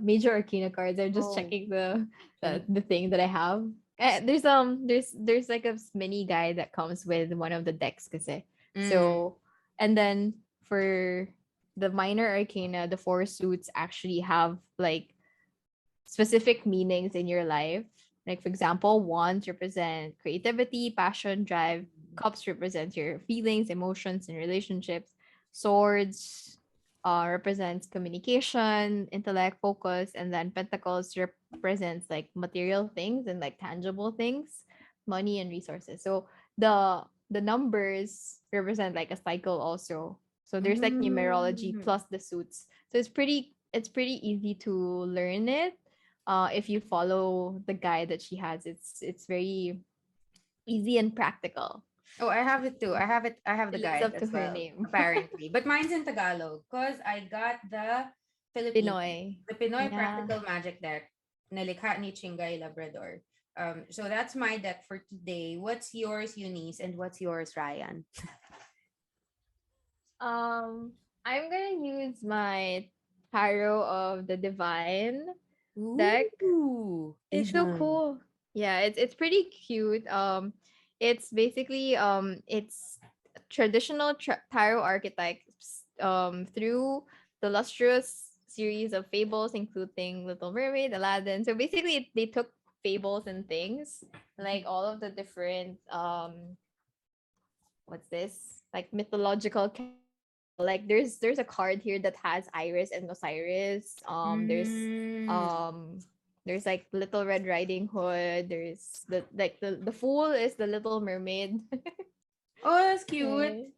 [SPEAKER 1] major arcana cards. I'm just
[SPEAKER 2] Oh,
[SPEAKER 1] checking the
[SPEAKER 2] 20.
[SPEAKER 1] the thing that I have. There's like a mini guide that comes with one of the decks kasi.
[SPEAKER 2] Mm.
[SPEAKER 1] So and then for the minor arcana, the four suits actually have like specific meanings in your life. Like for example, wands represent creativity, passion, drive. Cups represents your feelings, emotions, and relationships. Swords represents communication, intellect, focus, and then pentacles represents like material things and like tangible things, money and resources. So the numbers represent like a cycle also. So there's like numerology
[SPEAKER 2] Mm.
[SPEAKER 1] plus the suits. So it's pretty easy to learn it if you follow the guide that she has. It's very easy and practical.
[SPEAKER 2] Oh, I have it too. I have the
[SPEAKER 1] It lives
[SPEAKER 2] guide
[SPEAKER 1] up to
[SPEAKER 2] as
[SPEAKER 1] her
[SPEAKER 2] well,
[SPEAKER 1] name.
[SPEAKER 2] apparently. But mine's in Tagalog because I got the Filipino,
[SPEAKER 1] Pinoy.
[SPEAKER 2] the Pinoy
[SPEAKER 1] Yeah.
[SPEAKER 2] Practical Magic deck, nalikha ni Chingay Labrador. So that's my deck for today. What's yours, Eunice, and what's yours, Ryan?
[SPEAKER 1] I'm gonna use my Tarot of the Divine deck.
[SPEAKER 2] Ooh,
[SPEAKER 1] It's so
[SPEAKER 2] Asian.
[SPEAKER 1] cool. Yeah, it's pretty cute. It's basically it's traditional tarot archetypes through the lustrous series of fables, including Little Mermaid, Aladdin. So basically, they took fables and things like all of the different what's this like mythological characters. Like there's a card here that has Iris and Osiris.
[SPEAKER 2] Mm.
[SPEAKER 1] Um there's like Little Red Riding Hood. There's the fool is the Little Mermaid.
[SPEAKER 2] Oh, that's cute.
[SPEAKER 1] Right.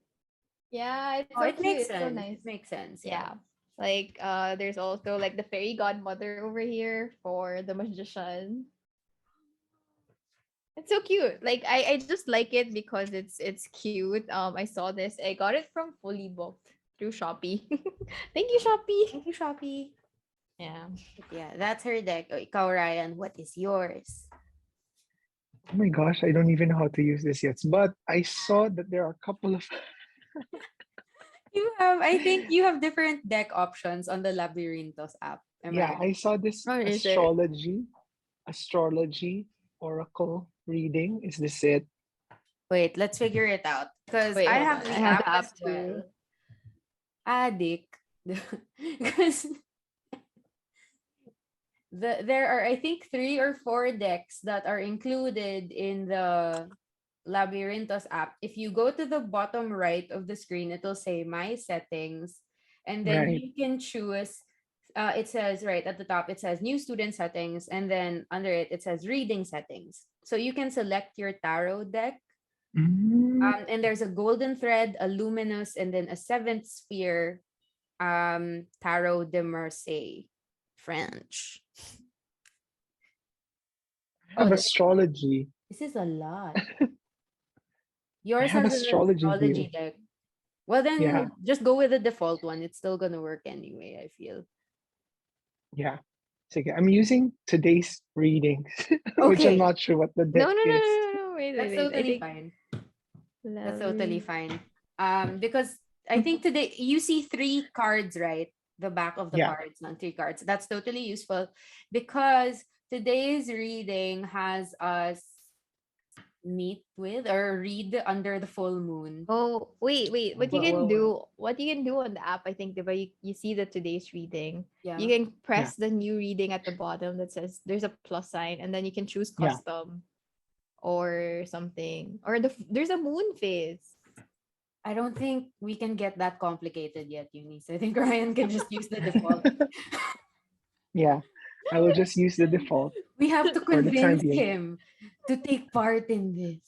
[SPEAKER 1] Yeah, it's
[SPEAKER 2] Oh,
[SPEAKER 1] so
[SPEAKER 2] it
[SPEAKER 1] cute.
[SPEAKER 2] makes
[SPEAKER 1] It's so
[SPEAKER 2] sense.
[SPEAKER 1] nice.
[SPEAKER 2] It makes sense. Yeah.
[SPEAKER 1] Yeah. Like there's also like the fairy godmother over here for the magician. It's so cute. Like I just like it because it's cute. I saw this. I got it from Fully Booked through Shopee. Thank you, Shopee.
[SPEAKER 2] Thank you, Shopee.
[SPEAKER 1] Yeah.
[SPEAKER 2] Yeah, that's her deck. Oh, ikaw, Ryan, what is yours?
[SPEAKER 3] Oh my gosh, I don't even know how to use this yet. But I saw that there are a couple of
[SPEAKER 2] I think you have different deck options on the Labyrinthos app. Am I
[SPEAKER 3] yeah,
[SPEAKER 2] right?
[SPEAKER 3] I saw this
[SPEAKER 1] What is it?
[SPEAKER 3] astrology oracle reading. Is this it?
[SPEAKER 2] Wait, let's figure it out. Because
[SPEAKER 1] Wait,
[SPEAKER 2] I
[SPEAKER 1] hold
[SPEAKER 2] have
[SPEAKER 1] on. I
[SPEAKER 2] the
[SPEAKER 1] have
[SPEAKER 2] app
[SPEAKER 1] the
[SPEAKER 2] as
[SPEAKER 1] app too.
[SPEAKER 2] well. Addict. Because there are, I think, three or four decks that are included in the Labyrinthos app. If you go to the bottom right of the screen, it'll say My Settings. And then
[SPEAKER 3] Right.
[SPEAKER 2] you can choose, it says right at the top, it says New Student Settings. And then under it, it says Reading Settings. So you can select your tarot deck.
[SPEAKER 3] Mm,
[SPEAKER 2] And there's a golden thread, a luminous, and then a seventh sphere, tarot de Marseille, French.
[SPEAKER 3] I
[SPEAKER 2] Oh,
[SPEAKER 3] have astrology.
[SPEAKER 2] this is a lot.
[SPEAKER 3] I
[SPEAKER 2] Yours
[SPEAKER 3] have
[SPEAKER 2] has an
[SPEAKER 3] astrology here.
[SPEAKER 2] astrology deck. Well,
[SPEAKER 3] Yeah,
[SPEAKER 2] then just go with the default one. It's still gonna work anyway, I feel.
[SPEAKER 3] yeah. So okay, I'm using today's readings, which I'm
[SPEAKER 2] Okay,
[SPEAKER 3] not sure what the
[SPEAKER 1] No,
[SPEAKER 3] deck
[SPEAKER 1] no, no, no,
[SPEAKER 3] is.
[SPEAKER 1] no, no. Wait, wait,
[SPEAKER 2] that's
[SPEAKER 1] wait. I
[SPEAKER 2] totally
[SPEAKER 1] think
[SPEAKER 2] fine. That's totally
[SPEAKER 1] Labyrinth.
[SPEAKER 2] fine. Because I think today you see three cards, right? The back of the
[SPEAKER 3] Yeah,
[SPEAKER 2] cards, not three cards. That's totally useful because today's reading has us meet with or read under the full moon.
[SPEAKER 1] Oh, wait. What you can
[SPEAKER 2] Whoa.
[SPEAKER 1] do, what you can do on the app, I think, diba, you see the today's reading. You
[SPEAKER 2] Yeah.
[SPEAKER 1] can
[SPEAKER 3] yeah,
[SPEAKER 1] press the new reading at the bottom that says there's a plus sign, and then you can choose
[SPEAKER 3] yeah.
[SPEAKER 1] custom or something. Or there's a moon phase.
[SPEAKER 2] I don't think we can get that complicated yet, Eunice. I think Ryan can just use the default.
[SPEAKER 3] Yeah, I will just use the default
[SPEAKER 2] We have to
[SPEAKER 3] for the time
[SPEAKER 2] convince
[SPEAKER 3] being.
[SPEAKER 2] him to take part in this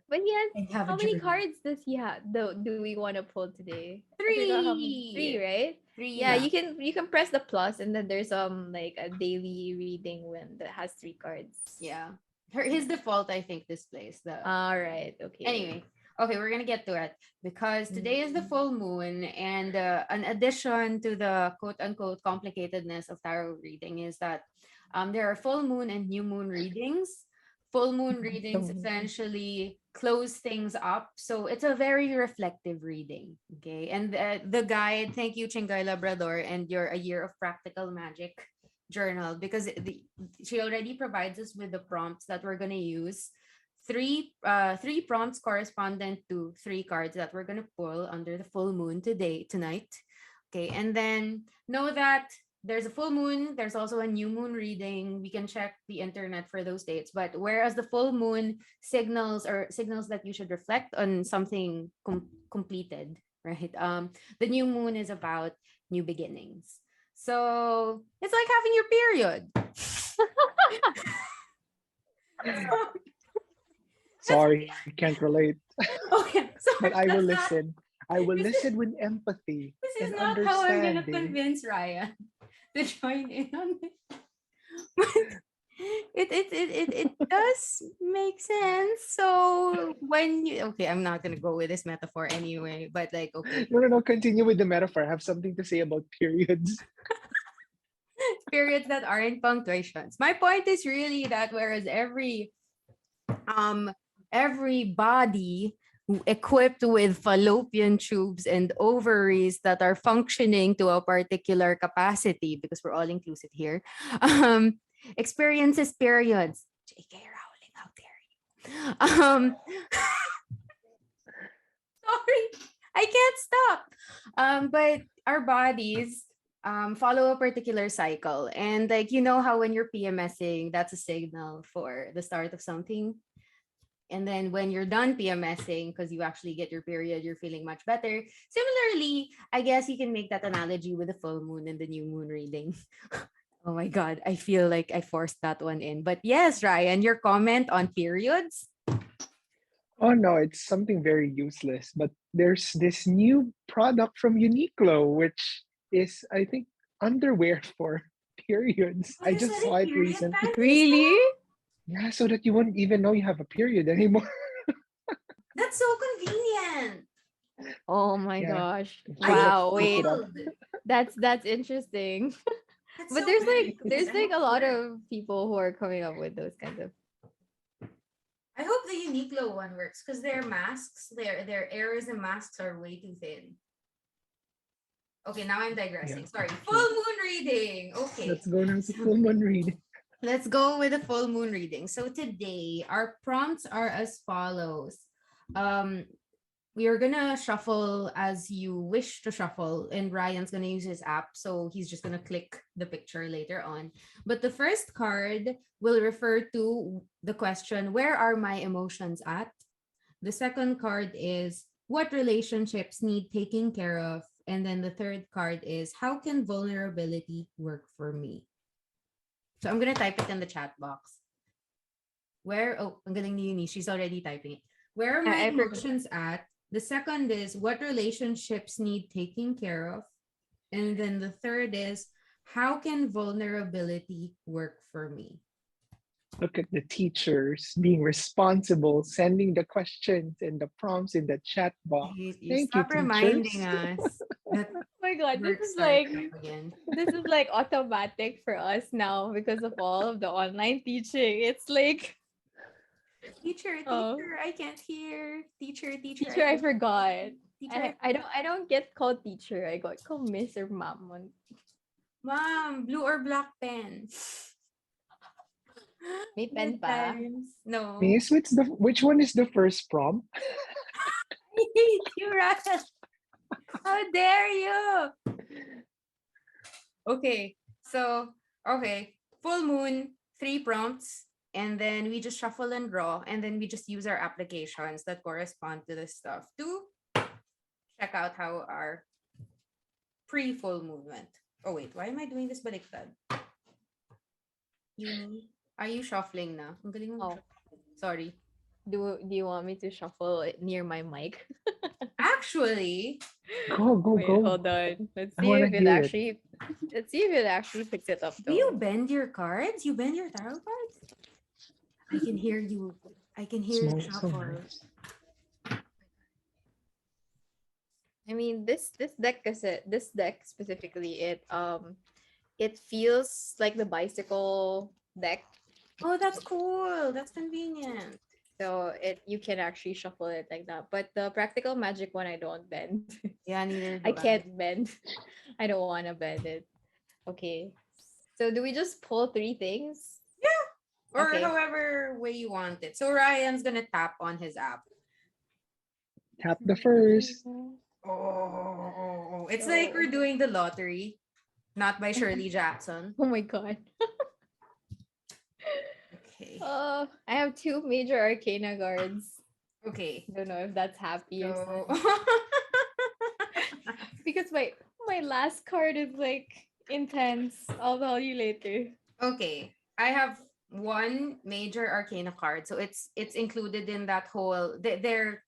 [SPEAKER 1] But yes,
[SPEAKER 2] and have a
[SPEAKER 1] how many
[SPEAKER 2] journey.
[SPEAKER 1] cards does he have? Do we want to pull today? I forgot how many. Three,
[SPEAKER 2] Three.
[SPEAKER 1] right?
[SPEAKER 2] Three
[SPEAKER 1] Yeah,
[SPEAKER 2] lang.
[SPEAKER 1] you can press the plus, and then there's like a daily reading one that has three cards.
[SPEAKER 2] Yeah. His default, I think, displays the.
[SPEAKER 1] All right. Okay.
[SPEAKER 2] Anyway, okay, we're gonna get to it because today is the
[SPEAKER 1] Mm.
[SPEAKER 2] full moon, and an addition to the quote unquote complicatedness of tarot reading is that there are full moon and new moon readings. Full moon readings
[SPEAKER 1] So
[SPEAKER 2] essentially close things up. So it's a very reflective reading. Okay. And the guide, thank you, Chingoy Labrador, and your A Year of Practical Magic journal, because she already provides us with the prompts that we're going to use. Three prompts correspondent to three cards that we're going to pull under the full moon tonight. Okay. And then know that there's a full moon, there's also a new moon reading. We can check the internet for those dates. But whereas the full moon signals that you should reflect on something completed, right? The new moon is about new beginnings. So it's like having your period.
[SPEAKER 3] Sorry, can't relate.
[SPEAKER 2] Okay,
[SPEAKER 3] But
[SPEAKER 2] sorry,
[SPEAKER 3] I will
[SPEAKER 2] that's not.
[SPEAKER 3] listen. I will
[SPEAKER 2] This is
[SPEAKER 3] listen with empathy
[SPEAKER 2] this is
[SPEAKER 3] and
[SPEAKER 2] not how I'm gonna
[SPEAKER 3] understanding.
[SPEAKER 2] convince Ryan to join in on it. It does make sense. So when you okay, I'm not gonna go with this metaphor anyway, but like okay,
[SPEAKER 3] No, no, no. Continue with the metaphor. I have something to say about periods.
[SPEAKER 2] periods that aren't punctuations. My point is really that whereas um every body equipped with fallopian tubes and ovaries that are functioning to a particular capacity, because we're all inclusive here, experiences periods. J.K. Rowling, how dare you? Sorry, I can't stop. But our bodies follow a particular cycle, and like you know how when you're PMSing, that's a signal for the start of something. And then when you're done PMSing, because you actually get your period, you're feeling much better. Similarly, I guess you can make that analogy with the full moon and the new moon reading. Oh my God, I feel like I forced that one in. But yes, Ryan, your comment on periods?
[SPEAKER 3] Oh no, it's something very useless. But there's this new product from Uniqlo, which is, I think, underwear for periods.
[SPEAKER 2] Oh,
[SPEAKER 3] I
[SPEAKER 2] they're
[SPEAKER 3] just saw
[SPEAKER 2] selling
[SPEAKER 3] it
[SPEAKER 2] period
[SPEAKER 3] recently.
[SPEAKER 2] panties
[SPEAKER 1] Really?
[SPEAKER 2] now?
[SPEAKER 3] Yeah, so that you wouldn't even know you have a period anymore.
[SPEAKER 2] That's so convenient.
[SPEAKER 1] Oh my
[SPEAKER 3] Yeah,
[SPEAKER 1] gosh.
[SPEAKER 3] if
[SPEAKER 2] I
[SPEAKER 3] you
[SPEAKER 2] am
[SPEAKER 3] look,
[SPEAKER 1] Wow,
[SPEAKER 3] look it
[SPEAKER 1] wait.
[SPEAKER 3] up.
[SPEAKER 2] sold.
[SPEAKER 1] That's interesting.
[SPEAKER 2] That's
[SPEAKER 1] But
[SPEAKER 2] so convenient.
[SPEAKER 1] there's
[SPEAKER 2] I
[SPEAKER 1] like
[SPEAKER 2] hope
[SPEAKER 1] a
[SPEAKER 2] it
[SPEAKER 1] lot
[SPEAKER 2] works.
[SPEAKER 1] of people who are coming up with those kinds of.
[SPEAKER 2] I hope the Uniqlo one works because their masks, their airs and masks are way too thin. Okay, now I'm
[SPEAKER 3] Yeah.
[SPEAKER 2] digressing. Sorry. Full
[SPEAKER 3] Okay.
[SPEAKER 2] moon reading. Okay.
[SPEAKER 3] Let's go now to full moon reading.
[SPEAKER 2] Let's go with the full moon reading. So today, our prompts are as follows. Um, we are gonna shuffle as you wish to shuffle, and Ryan's gonna use his app, so he's just gonna click the picture later on. But the first card will refer to the question, "Where are my emotions at?" The second card is, "What relationships need taking care of?" And then the third card is, "How can vulnerability work for me?" So I'm gonna type it in the chat box. Ang galing ni Eunice, she's already typing it. Where are my
[SPEAKER 1] I forgot.
[SPEAKER 2] emotions at? The second is, what relationships need taking care of? And then the third is, how can vulnerability work for me?
[SPEAKER 3] Look at the teachers being responsible, sending the questions and the prompts in the chat box.
[SPEAKER 2] You
[SPEAKER 3] Thank you,
[SPEAKER 2] stop reminding
[SPEAKER 3] teachers.
[SPEAKER 2] us that
[SPEAKER 1] Oh my god,
[SPEAKER 2] work starts up again.
[SPEAKER 1] this is like automatic for us now because of all of the online teaching. It's like
[SPEAKER 2] Teacher,
[SPEAKER 1] oh
[SPEAKER 2] teacher, I can't hear. Teacher, teacher, I
[SPEAKER 1] teacher, I
[SPEAKER 2] can't
[SPEAKER 1] forgot.
[SPEAKER 2] teacher, I
[SPEAKER 1] I don't get called teacher. I got called miss or mom.
[SPEAKER 2] Mom, blue or black pen?
[SPEAKER 1] May pen
[SPEAKER 2] Good
[SPEAKER 1] pa.
[SPEAKER 2] times. No.
[SPEAKER 3] Miss, which one is the first prompt?
[SPEAKER 2] I hate you, Russell. How dare you? Okay. So, okay. Full moon, three prompts. And then we just shuffle and draw. And then we just use our applications that correspond to this stuff to check out how our pre-full movement. Oh, wait. Why am I doing this baliktad? Are you shuffling na? Ang galing mo.
[SPEAKER 1] Oh,
[SPEAKER 2] Sorry.
[SPEAKER 1] do you want me to shuffle it near my mic?
[SPEAKER 2] Actually,
[SPEAKER 3] Go, go,
[SPEAKER 1] Wait,
[SPEAKER 3] go.
[SPEAKER 1] hold on.
[SPEAKER 3] I want to hear it.
[SPEAKER 1] Let's see if it actually picks it up
[SPEAKER 2] do you
[SPEAKER 1] though.
[SPEAKER 2] bend your cards? You bend your tarot cards? I can hear you. I can hear you
[SPEAKER 3] Smoke so
[SPEAKER 2] shuffle.
[SPEAKER 3] nice.
[SPEAKER 1] I mean, this deck specifically, it feels like the bicycle deck.
[SPEAKER 2] Oh, that's cool. That's convenient.
[SPEAKER 1] So you can actually shuffle it like that. But the practical magic one I don't bend.
[SPEAKER 2] Yeah, neither
[SPEAKER 1] I
[SPEAKER 2] do I.
[SPEAKER 1] can't bend. I don't wanna bend it. Okay. So do we just pull three things?
[SPEAKER 2] Yeah, or
[SPEAKER 1] Okay.
[SPEAKER 2] however way you want it. So Ryan's gonna tap on his app.
[SPEAKER 3] Tap the first.
[SPEAKER 2] Oh, it's like
[SPEAKER 1] So
[SPEAKER 2] we're doing the lottery, not by Shirley Jackson.
[SPEAKER 1] oh my god.
[SPEAKER 2] Okay.
[SPEAKER 1] I have two major arcana cards.
[SPEAKER 2] Okay.
[SPEAKER 1] Don't know if that's happy or
[SPEAKER 2] So
[SPEAKER 1] sad. Because my last card is like intense. I'll tell you later.
[SPEAKER 2] okay, I have one major arcana card. So it's included in that whole they're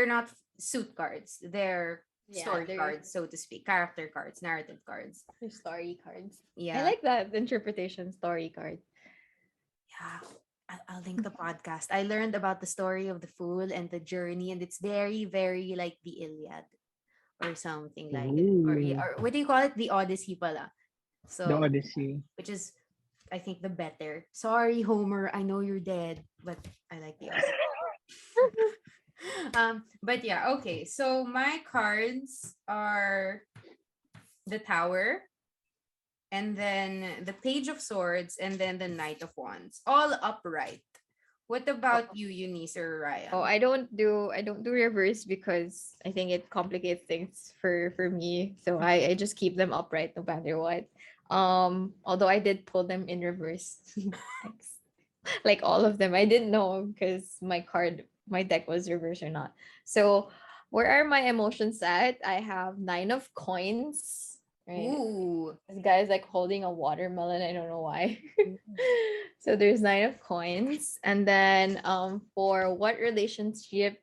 [SPEAKER 2] not suit cards. They're
[SPEAKER 1] Yeah,
[SPEAKER 2] story
[SPEAKER 1] they're
[SPEAKER 2] cards, so to speak, character cards, narrative cards.
[SPEAKER 1] story cards. I
[SPEAKER 2] Yeah.
[SPEAKER 1] like that interpretation story card.
[SPEAKER 2] Yeah. I'll link the podcast. I learned about the story of the fool and the journey, and it's very, very like the Iliad or something like it.
[SPEAKER 3] Ooh,
[SPEAKER 2] Or what do you call it? The Odyssey pala.
[SPEAKER 3] the
[SPEAKER 2] So,
[SPEAKER 3] Odyssey.
[SPEAKER 2] which is, I think, the better. Sorry, Homer. I know you're dead, but I like the Odyssey. But yeah, okay. So my cards are the Tower, and then the Page of Swords, and then the Knight of Wands, all upright. What
[SPEAKER 1] Oh,
[SPEAKER 2] about you, Eunice or
[SPEAKER 1] oh,
[SPEAKER 2] Ryan?
[SPEAKER 1] I don't do reverse because I think it complicates things for me. So I just keep them upright no matter what. Although I did pull them in reverse. Thanks. Like all of them. I didn't know because my deck was reversed or not. So where are my emotions at? I have nine of coins. Right.
[SPEAKER 2] Ooh.
[SPEAKER 1] This guy's like holding a watermelon. I don't know why. So there's nine of coins. And then for what relationships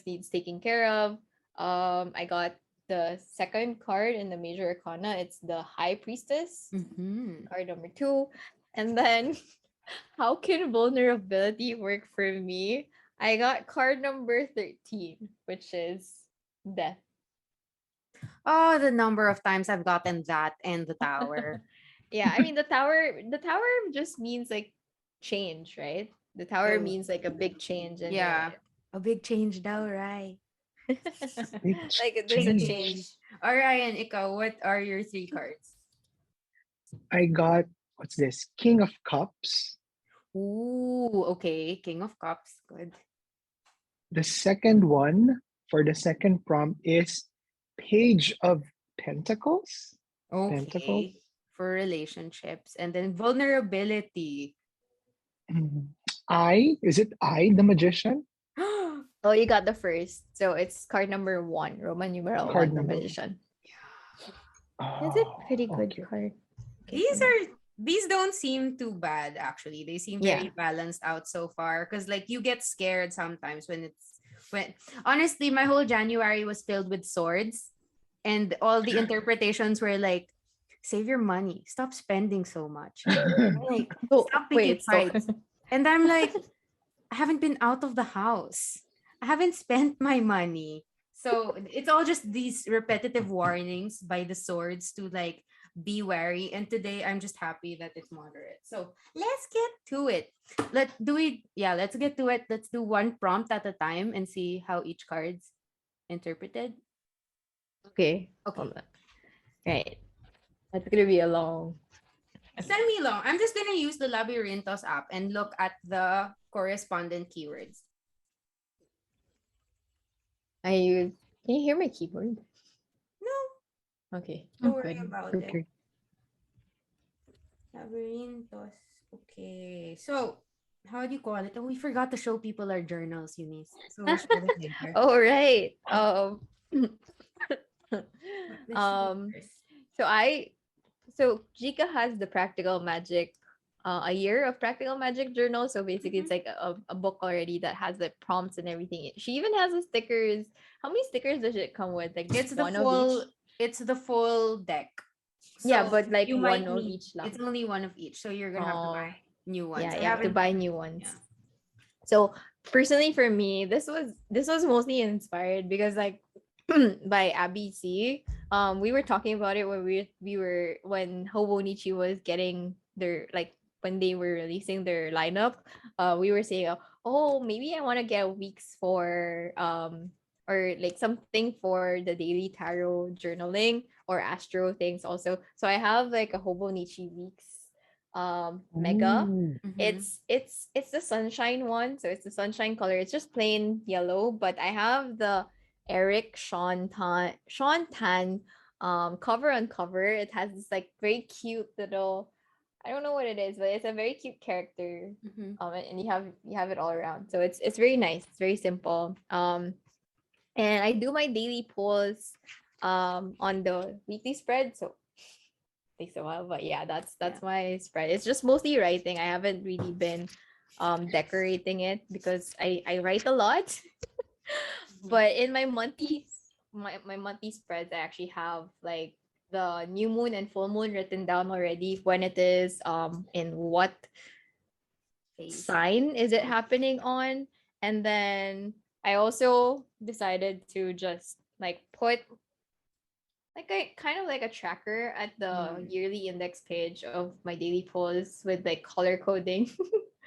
[SPEAKER 1] needs taking care of, I got the second card in the major arcana. It's the High Priestess,
[SPEAKER 2] Mm-hmm.
[SPEAKER 1] card number two. And then how can vulnerability work for me? I got card number 13, which is death.
[SPEAKER 2] Oh, the number of times I've gotten that and the tower.
[SPEAKER 1] Yeah, I mean the tower just means like change, right? The tower
[SPEAKER 2] So,
[SPEAKER 1] means like a big change in your
[SPEAKER 2] yeah.
[SPEAKER 1] life.
[SPEAKER 2] A big change daw, right?
[SPEAKER 3] Big
[SPEAKER 1] Like there's a
[SPEAKER 2] Big
[SPEAKER 3] change.
[SPEAKER 2] change.
[SPEAKER 1] change.
[SPEAKER 2] All right, and ikaw, what are your three cards?
[SPEAKER 3] I got, what's this? King of Cups.
[SPEAKER 2] Ooh, okay. King of Cups. Good.
[SPEAKER 3] The second one for the second prompt is Page of Pentacles. Pentacles.
[SPEAKER 2] Okay. For relationships. And then vulnerability.
[SPEAKER 3] Mhm. Is it I, the magician?
[SPEAKER 1] Oh, you got the first. So it's card number one, Roman numeral
[SPEAKER 3] Card
[SPEAKER 1] one, the
[SPEAKER 3] number one.
[SPEAKER 1] magician. It's a
[SPEAKER 3] Oh,
[SPEAKER 1] pretty good
[SPEAKER 3] okay.
[SPEAKER 1] card. Okay,
[SPEAKER 2] these
[SPEAKER 1] hold on.
[SPEAKER 2] are these don't seem too bad actually. They seem
[SPEAKER 1] Yeah.
[SPEAKER 2] very balanced out so far because like you get scared sometimes when honestly my whole January was filled with swords and all the interpretations were like save your money, stop spending so much, like
[SPEAKER 1] Oh,
[SPEAKER 2] stop picking
[SPEAKER 1] wait, so
[SPEAKER 2] fights. And I'm like, I haven't been out of the house. I haven't spent my money. So it's all just these repetitive warnings by the swords to like be wary. And today I'm just happy that it's moderate. So let's get to it. Let's get to it. Let's do one prompt at a time and see how each card's interpreted.
[SPEAKER 1] okay, hold
[SPEAKER 2] Okay.
[SPEAKER 1] on. Right. That's gonna be a long.
[SPEAKER 2] Send me long. I'm just gonna use the Labyrinthos app and look at the correspondent keywords.
[SPEAKER 1] I use. Can you hear my keyboard?
[SPEAKER 2] No,
[SPEAKER 1] Okay,
[SPEAKER 2] don't worry
[SPEAKER 1] good.
[SPEAKER 2] about it.
[SPEAKER 3] Okay.
[SPEAKER 2] Labyrinthos. Okay. So, how do you call it? Oh, we forgot to show people our journals, Eunice. So we'll show it later.
[SPEAKER 1] Oh right.
[SPEAKER 2] Let's see
[SPEAKER 1] Um.
[SPEAKER 2] first.
[SPEAKER 1] So Jika has the practical magic, a year of practical magic journal. So basically,
[SPEAKER 2] Mhm.
[SPEAKER 1] it's like a book already that has the prompts and everything. She even has the stickers. How many stickers does it come with? Like
[SPEAKER 2] It's the
[SPEAKER 1] one of each.
[SPEAKER 2] full. It's the full deck.
[SPEAKER 1] Yeah,
[SPEAKER 2] So
[SPEAKER 1] but like
[SPEAKER 2] you
[SPEAKER 1] one
[SPEAKER 2] might
[SPEAKER 1] of
[SPEAKER 2] need.
[SPEAKER 1] each
[SPEAKER 2] It's
[SPEAKER 1] lang.
[SPEAKER 2] only one of each. So you're gonna have to
[SPEAKER 1] Oh,
[SPEAKER 2] buy new ones.
[SPEAKER 1] yeah,
[SPEAKER 2] I
[SPEAKER 1] you have to
[SPEAKER 2] haven't.
[SPEAKER 1] buy new ones.
[SPEAKER 2] Yeah.
[SPEAKER 1] So personally for me, this was mostly inspired because like by Abby C. We were talking about it when we were when Hobonichi was getting their like when they were releasing their lineup. we were saying, oh, maybe I want to get weeks for or like something for the daily tarot journaling or astro things also. So I have like a Hobonichi weeks mega.
[SPEAKER 3] Ooh.
[SPEAKER 2] Mm-hmm.
[SPEAKER 1] It's the sunshine one, so it's the sunshine color. It's just plain yellow, but I have the Eric Sean Tan cover on cover. It has this like very cute little, I don't know what it is, but it's a very cute character.
[SPEAKER 2] Mm-hmm.
[SPEAKER 1] And you have it all around. So it's very nice. It's very simple. And I do my daily polls on the weekly spread. So takes a while, but yeah,
[SPEAKER 2] Yeah.
[SPEAKER 1] that's my spread. It's just mostly writing. I haven't really been decorating it because I write a lot.
[SPEAKER 2] Mm-hmm.
[SPEAKER 1] But in my monthly spreads, I actually have like the new moon and full moon written down already, when it is, in what
[SPEAKER 2] Phase.
[SPEAKER 1] sign is it happening on. And then I also decided to just like put like a kind of like a tracker at the
[SPEAKER 2] Mm.
[SPEAKER 1] yearly index page of my daily polls with like color coding,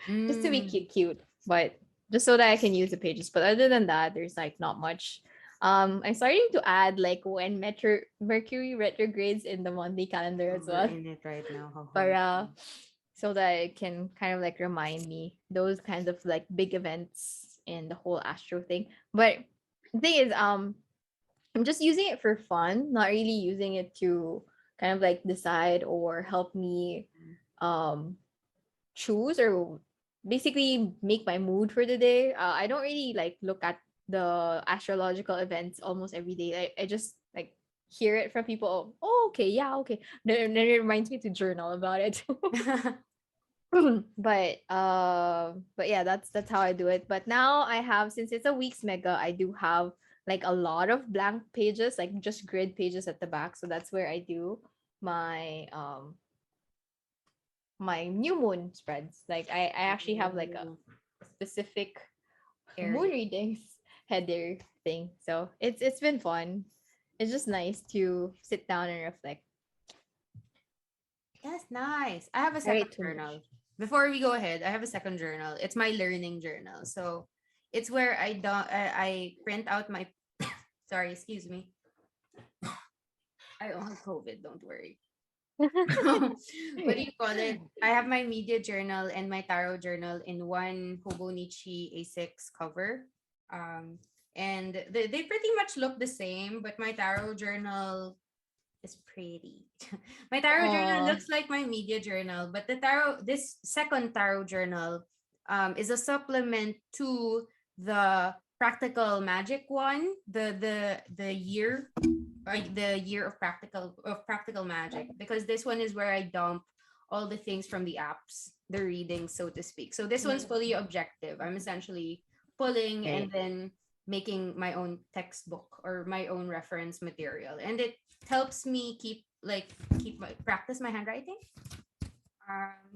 [SPEAKER 1] just to be
[SPEAKER 2] Mm.
[SPEAKER 1] cute, but just so that I can use the pages. But other than that, there's like not much. I'm starting to add like when Mercury retrogrades in the monthly calendar
[SPEAKER 2] Oh,
[SPEAKER 1] as
[SPEAKER 2] we're
[SPEAKER 1] well,
[SPEAKER 2] in it right now. How hard.
[SPEAKER 1] para so that it can kind of like remind me those kinds of like big events in the whole astro thing. But the thing is, I'm just using it for fun, not really using it to kind of like decide or help me um choose or basically make my mood for the day. I don't really like look at the astrological events almost every day. I just like hear it from people. Oh, okay, yeah, okay. Then it reminds me to journal about it. But yeah, that's how I do it. But now I have, since it's a week's mega, I do have like a lot of blank pages, like just grid pages at the back. So that's where I do my my new moon spreads. Like I actually have like a
[SPEAKER 2] Oh,
[SPEAKER 1] specific moon
[SPEAKER 2] area.
[SPEAKER 1] readings header thing. So it's been fun. It's just nice to sit down and reflect.
[SPEAKER 2] That's nice. I have a
[SPEAKER 1] I
[SPEAKER 2] second
[SPEAKER 1] write too much.
[SPEAKER 2] journal. Before we go ahead, I have a second journal. It's my learning journal. So it's where I print out my sorry, excuse me. I don't have COVID, don't worry. What do you call it? I have my media journal and my tarot journal in one Hobonichi A6 cover. Um, and they pretty much look the same, but my tarot journal is pretty. My tarot journal
[SPEAKER 1] Aw.
[SPEAKER 2] looks like my media journal, but this second tarot journal is a supplement to the practical magic one, the year of practical magic, because this one is where I dump all the things from the apps, the readings, so to speak. So this one's fully objective. I'm essentially pulling and
[SPEAKER 3] Right.
[SPEAKER 2] then making my own textbook or my own reference material, and it helps me practice my handwriting.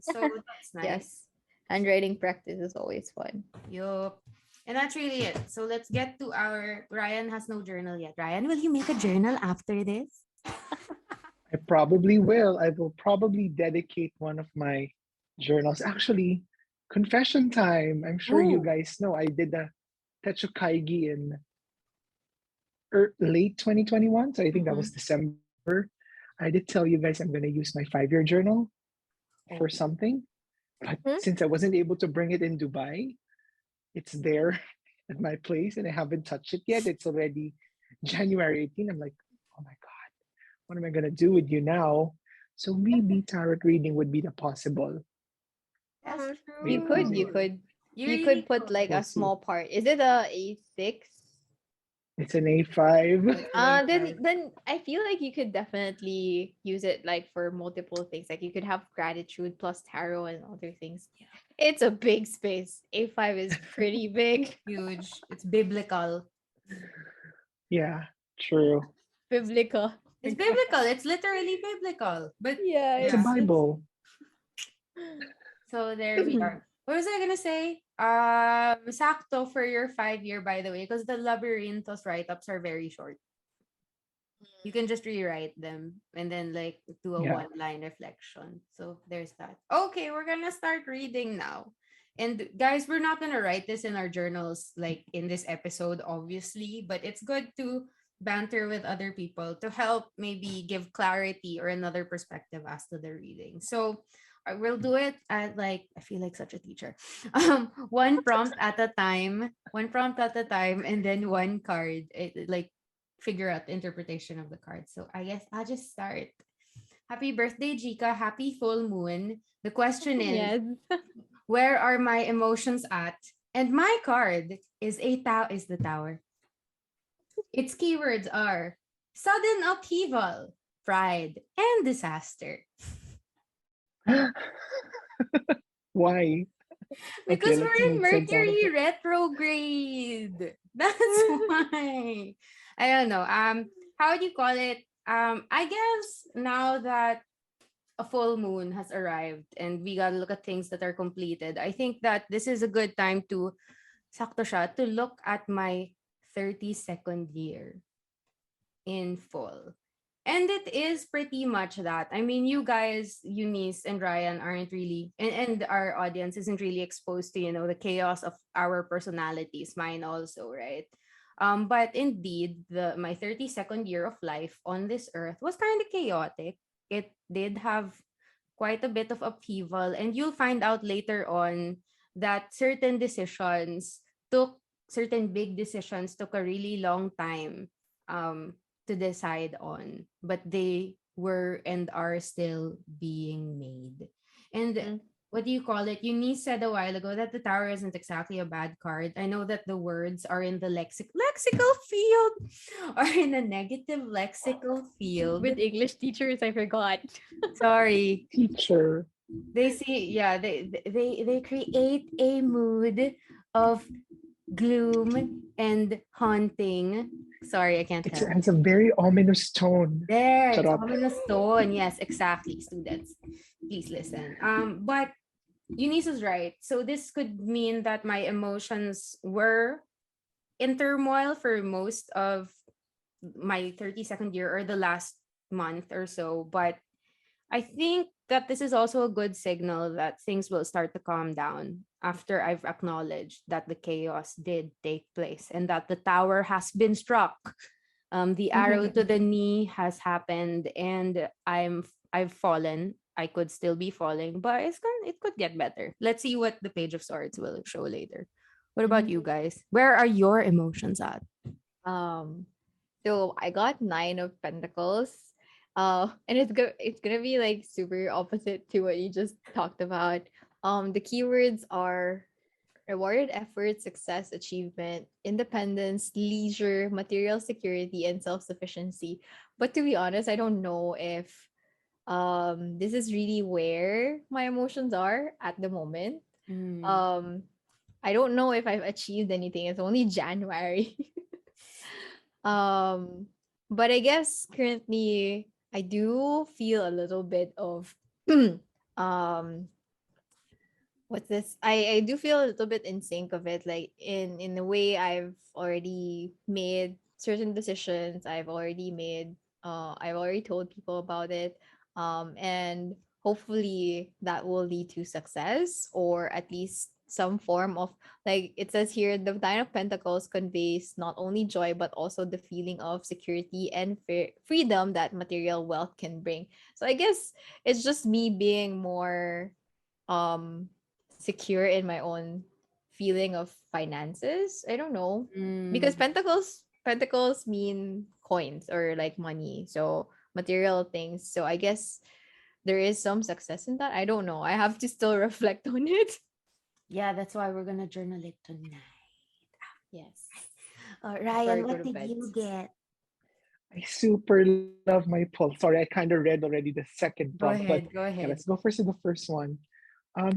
[SPEAKER 2] So that's nice.
[SPEAKER 1] Yes. Handwriting practice is always fun.
[SPEAKER 2] Yup. And that's really it. So let's get to our Ryan has no journal yet. Ryan, will you make a journal after this?
[SPEAKER 3] I probably will. I will probably dedicate one of my journals. Actually, confession time. I'm sure you
[SPEAKER 2] Ooh.
[SPEAKER 3] guys know I did a Techukaigi in late 2021. So I think that
[SPEAKER 2] Mm-hmm.
[SPEAKER 3] was December. I did tell you guys I'm going to use my 5-year journal for
[SPEAKER 2] Oh.
[SPEAKER 3] something. But
[SPEAKER 1] Hmm?
[SPEAKER 3] since I wasn't able to bring it in Dubai, it's there at my place and I haven't touched it yet. It's already January 18. I'm like, oh my God, what am I going to do with you now? So maybe tarot reading would be the possible
[SPEAKER 2] That's
[SPEAKER 1] You
[SPEAKER 3] way to
[SPEAKER 1] could,
[SPEAKER 3] do
[SPEAKER 1] you
[SPEAKER 3] it.
[SPEAKER 2] true.
[SPEAKER 1] could,
[SPEAKER 2] You
[SPEAKER 1] you
[SPEAKER 2] really
[SPEAKER 1] could put like
[SPEAKER 2] could.
[SPEAKER 3] We'll
[SPEAKER 1] a
[SPEAKER 3] see.
[SPEAKER 1] small part. Is it a A6?
[SPEAKER 3] It's an A5.
[SPEAKER 2] It's an A5.
[SPEAKER 1] Then I feel like you could definitely use it like for multiple things. Like you could have gratitude plus tarot and other things. It's a big space. A5 is pretty big.
[SPEAKER 2] Huge. It's biblical.
[SPEAKER 3] Yeah, true.
[SPEAKER 1] Biblical.
[SPEAKER 2] It's biblical. It's literally biblical. But
[SPEAKER 1] Yeah,
[SPEAKER 3] It's a
[SPEAKER 2] yeah.
[SPEAKER 1] it's
[SPEAKER 3] Bible.
[SPEAKER 2] So there we are. What was I gonna say? Sakto for your 5-year, by the way, because the Labyrinthos write-ups are very short. You can just rewrite them and then like do a
[SPEAKER 3] Yeah.
[SPEAKER 2] one-line reflection. So there's that. Okay, we're gonna start reading now. And guys, we're not gonna write this in our journals like in this episode, obviously, but it's good to banter with other people to help maybe give clarity or another perspective as to the reading. So we'll do it at like I feel like such a teacher. One prompt at a time, and then one card. Like figure out the interpretation of the card. So I guess I'll just start. Happy birthday, Jika. Happy full moon. The question is,
[SPEAKER 1] Yes.
[SPEAKER 2] where are my emotions at? And my card is the tower. Its keywords are sudden upheaval, pride, and disaster.
[SPEAKER 3] Why? Okay,
[SPEAKER 2] Because
[SPEAKER 3] let's
[SPEAKER 2] we're in
[SPEAKER 3] make sense out of
[SPEAKER 2] Mercury
[SPEAKER 3] it.
[SPEAKER 2] retrograde. That's why. I don't know. How do you call it? I guess now that a full moon has arrived and we gotta look at things that are completed, I think that this is a good time to sakto siya, to look at my 32nd year in full. And it is pretty much that. I mean, you guys, Eunice and Ryan, aren't really, and our audience isn't really exposed to, the chaos of our personalities, mine also, right? But indeed, my 32nd year of life on this earth was kind of chaotic. It did have quite a bit of upheaval, and you'll find out later on that certain big decisions took a really long time to decide on, but they were and are still being made. And
[SPEAKER 1] Mm.
[SPEAKER 2] what do you call it? Eunice said a while ago that the tower isn't exactly a bad card. I know that the words are in the lexical field, are in a negative lexical field.
[SPEAKER 1] With English teachers, I forgot.
[SPEAKER 2] Sorry.
[SPEAKER 3] Teacher.
[SPEAKER 2] They see, yeah, they create a mood of gloom and haunting. Sorry, I can't
[SPEAKER 3] It
[SPEAKER 2] help.
[SPEAKER 3] has a very ominous tone.
[SPEAKER 2] There,
[SPEAKER 3] Shut
[SPEAKER 2] it's
[SPEAKER 3] up.
[SPEAKER 2] ominous tone. Yes, exactly, students. Please listen. But Eunice is right. So this could mean that my emotions were in turmoil for most of my 32nd year or the last month or so. But I think that this is also a good signal that things will start to calm down after I've acknowledged that the chaos did take place and that the tower has been struck. The arrow to the knee has happened, and I've fallen. I could still be falling, but it could get better. Let's see what the Page of Swords will show later. What about
[SPEAKER 1] Mhm.
[SPEAKER 2] you guys? Where are your emotions at?
[SPEAKER 1] Um, so I got 9 of Pentacles. And it's gonna be like super opposite to what you just talked about. The keywords are rewarded effort, success, achievement, independence, leisure, material security, and self-sufficiency. But to be honest, I don't know if this is really where my emotions are at the moment.
[SPEAKER 2] Mm.
[SPEAKER 1] Um, I don't know if I've achieved anything. It's only January. Um, but I guess currently I do feel a little bit of um what's this? I do feel a little bit in sync of it, like in a way I've already made certain decisions. I've already told people about it. And hopefully that will lead to success, or at least some form of, like it says here, the Nine of Pentacles conveys not only joy but also the feeling of security and freedom that material wealth can bring. So I guess it's just me being more um secure in my own feeling of finances. I don't know. Because
[SPEAKER 2] Mm.
[SPEAKER 1] pentacles mean coins or like money. So material things. So I guess there is some success in that. I don't know. I have to still reflect on it.
[SPEAKER 2] Yeah, that's why we're gonna journal it tonight.
[SPEAKER 1] Yes. Before I
[SPEAKER 2] Ryan,
[SPEAKER 1] go
[SPEAKER 2] what
[SPEAKER 1] to
[SPEAKER 2] did
[SPEAKER 1] bed.
[SPEAKER 2] you get?
[SPEAKER 3] I super love my pull. Sorry, I kind of read already the second prompt,
[SPEAKER 2] Go
[SPEAKER 3] but
[SPEAKER 2] ahead, go
[SPEAKER 3] yeah, let's
[SPEAKER 2] ahead.
[SPEAKER 3] go first to the first one.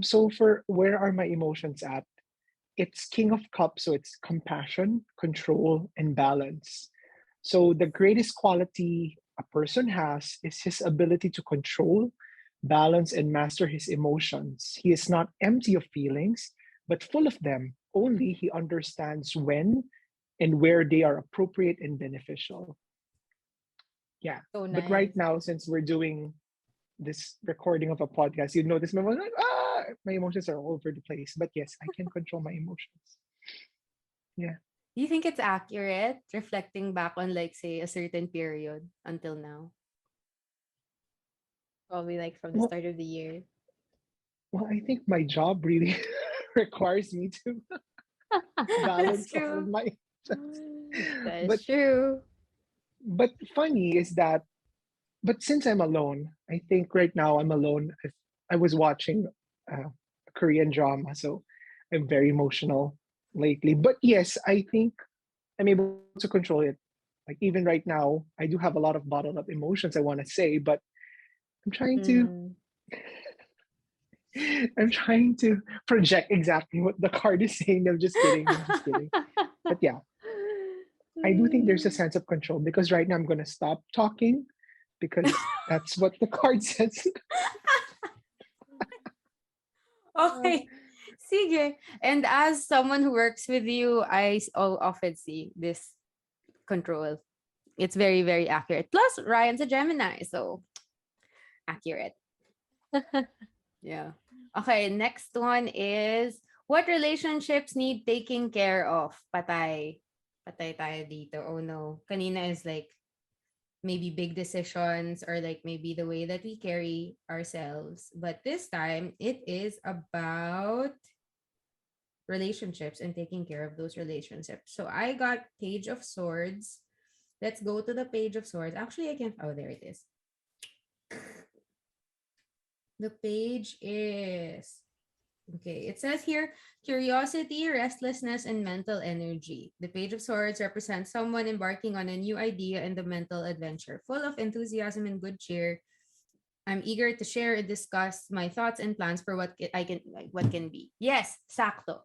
[SPEAKER 3] So for where are my emotions at? It's King of Cups, so it's compassion, control, and balance. So the greatest quality a person has is his ability to control, balance, and master his emotions. He is not empty of feelings, but full of them. Only he understands when and where they are appropriate and beneficial. Yeah.
[SPEAKER 1] So
[SPEAKER 3] But right
[SPEAKER 1] nice.
[SPEAKER 3] now, since we're doing this recording of a podcast, you notice my voice like, ah, my emotions are all over the place. But yes, I can control my emotions. Yeah.
[SPEAKER 2] Do you think it's accurate reflecting back on, like, say, a certain period until now?
[SPEAKER 1] Probably like from the
[SPEAKER 3] Well,
[SPEAKER 1] start of the year.
[SPEAKER 3] I think my job really requires me to
[SPEAKER 2] That's
[SPEAKER 3] balance all
[SPEAKER 2] true.
[SPEAKER 3] my
[SPEAKER 1] That
[SPEAKER 3] but
[SPEAKER 1] is true.
[SPEAKER 3] funny is that but since I'm alone, I think right now I'm alone. I was watching a Korean drama, so I'm very emotional lately. But yes, I think I'm able to control it. Like even right now, I do have a lot of bottled up emotions I want to say, but I'm trying to
[SPEAKER 1] Mm.
[SPEAKER 3] I'm trying to project exactly what the card is saying. I'm just kidding. I'm just kidding. But yeah, I do think there's a
[SPEAKER 1] Mm.
[SPEAKER 3] sense of control because right now I'm gonna stop talking because that's what the card says.
[SPEAKER 2] Okay. Sige. And as someone who works with you, often see this control. It's very, very accurate. Plus, Ryan's a Gemini, so accurate. Yeah. Okay, next one is, what relationships need taking care of? Patay. Patay tayo dito. Oh no. Kanina is like maybe big decisions, or like maybe the way that we carry ourselves. But this time it is about relationships and taking care of those relationships. So I got Page of Swords. Let's go to the Page of Swords. Actually, I can't. Oh, there it is. The page is okay. It says here curiosity, restlessness, and mental energy. The Page of Swords represents someone embarking on a new idea and the mental adventure, full of enthusiasm and good cheer. I'm eager to share and discuss my thoughts and plans for what can be. Yes, sakto.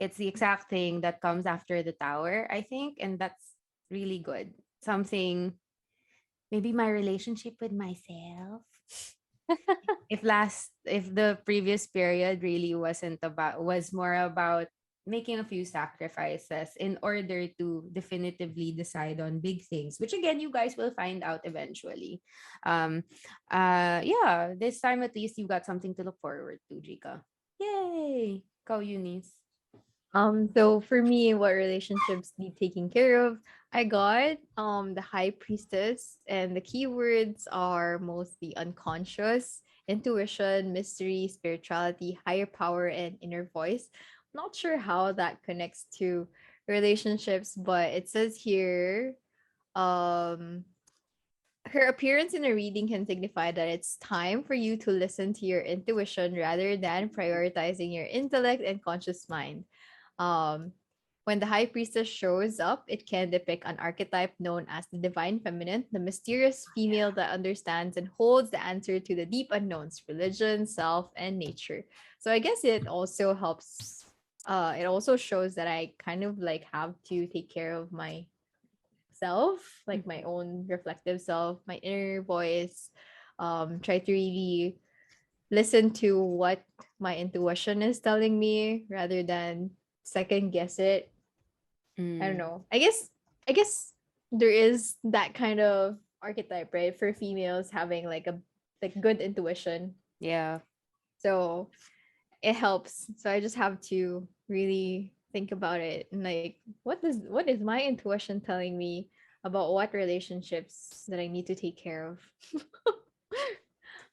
[SPEAKER 2] It's the exact thing that comes after the tower, I think, and that's really good. Something, maybe my relationship with myself. If the previous period really was more about making a few sacrifices in order to definitively decide on big things, which again you guys will find out eventually. um yeah, this time at least you got something to look forward to, Jika. Yay, go Eunice.
[SPEAKER 1] So for me, what relationships need taking care of? I got the High Priestess, and the keywords are mostly unconscious, intuition, mystery, spirituality, higher power, and inner voice. Not sure how that connects to relationships, but it says here, um her appearance in a reading can signify that it's time for you to listen to your intuition rather than prioritizing your intellect and conscious mind. Um, when the high priestess shows up, it can depict an archetype known as the divine feminine, the mysterious female that understands and holds the answer to the deep unknowns, religion, self, and nature. So I guess it also helps. It also shows that I kind of like have to take care of my self, like my
[SPEAKER 2] Mhm.
[SPEAKER 1] own reflective self, my inner voice. Try to really listen to what my intuition is telling me rather than second guess it. I don't
[SPEAKER 2] Mm,
[SPEAKER 1] know. I guess there is that kind of archetype, right? For females having like good intuition.
[SPEAKER 2] yeah.
[SPEAKER 1] So it helps. So I just have to really think about it and like what is my intuition telling me about what relationships that I need to take care of.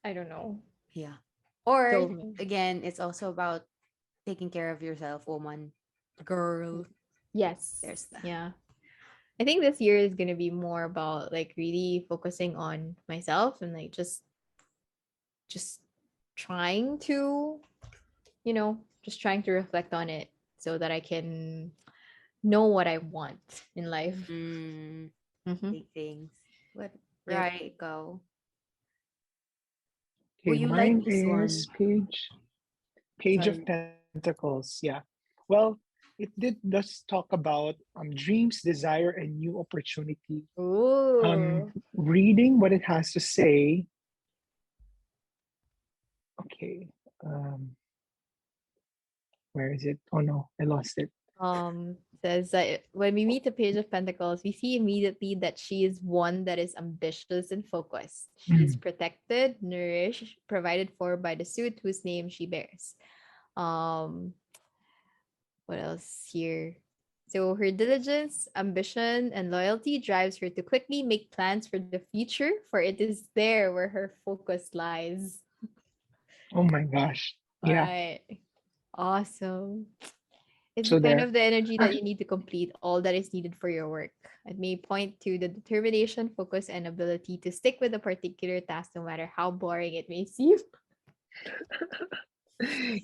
[SPEAKER 1] I don't know.
[SPEAKER 2] Yeah. Or
[SPEAKER 1] So
[SPEAKER 2] again, it's also about taking care of yourself, woman, girl.
[SPEAKER 1] yes.
[SPEAKER 2] There's that.
[SPEAKER 1] Yeah. I think this year is gonna be more about like really focusing on myself and like just trying to, just trying to reflect on it so that I can know what I want in life.
[SPEAKER 2] Mm,
[SPEAKER 1] Mm-hmm.
[SPEAKER 2] big things. What?
[SPEAKER 1] Yep.
[SPEAKER 2] Right, go. Oh,
[SPEAKER 3] Okay,
[SPEAKER 2] you like
[SPEAKER 3] mine
[SPEAKER 2] this
[SPEAKER 3] is
[SPEAKER 2] one.
[SPEAKER 3] Page of
[SPEAKER 2] Sorry.
[SPEAKER 3] Pentacles. Yeah. Well, it did does talk about dreams, desire, and new opportunity.
[SPEAKER 1] Ooh.
[SPEAKER 3] Reading what it has to say. Okay. Um, where is it? Oh no, I lost it.
[SPEAKER 1] says that when we meet the Page of Pentacles, we see immediately that she is one that is ambitious and focused. She is
[SPEAKER 3] Mm.
[SPEAKER 1] protected, nourished, provided for by the suit whose name she bears. Um, what else here? So her diligence, ambition, and loyalty drives her to quickly make plans for the future, for it is there where her focus lies.
[SPEAKER 3] Oh my gosh. Yeah.
[SPEAKER 1] Right. Awesome. It's the
[SPEAKER 3] So
[SPEAKER 1] kind
[SPEAKER 3] there.
[SPEAKER 1] of the energy that
[SPEAKER 3] Ac-
[SPEAKER 1] you need to complete all that is needed for your work. It may point to the determination, focus, and ability to stick with a particular task no matter how boring it may seem.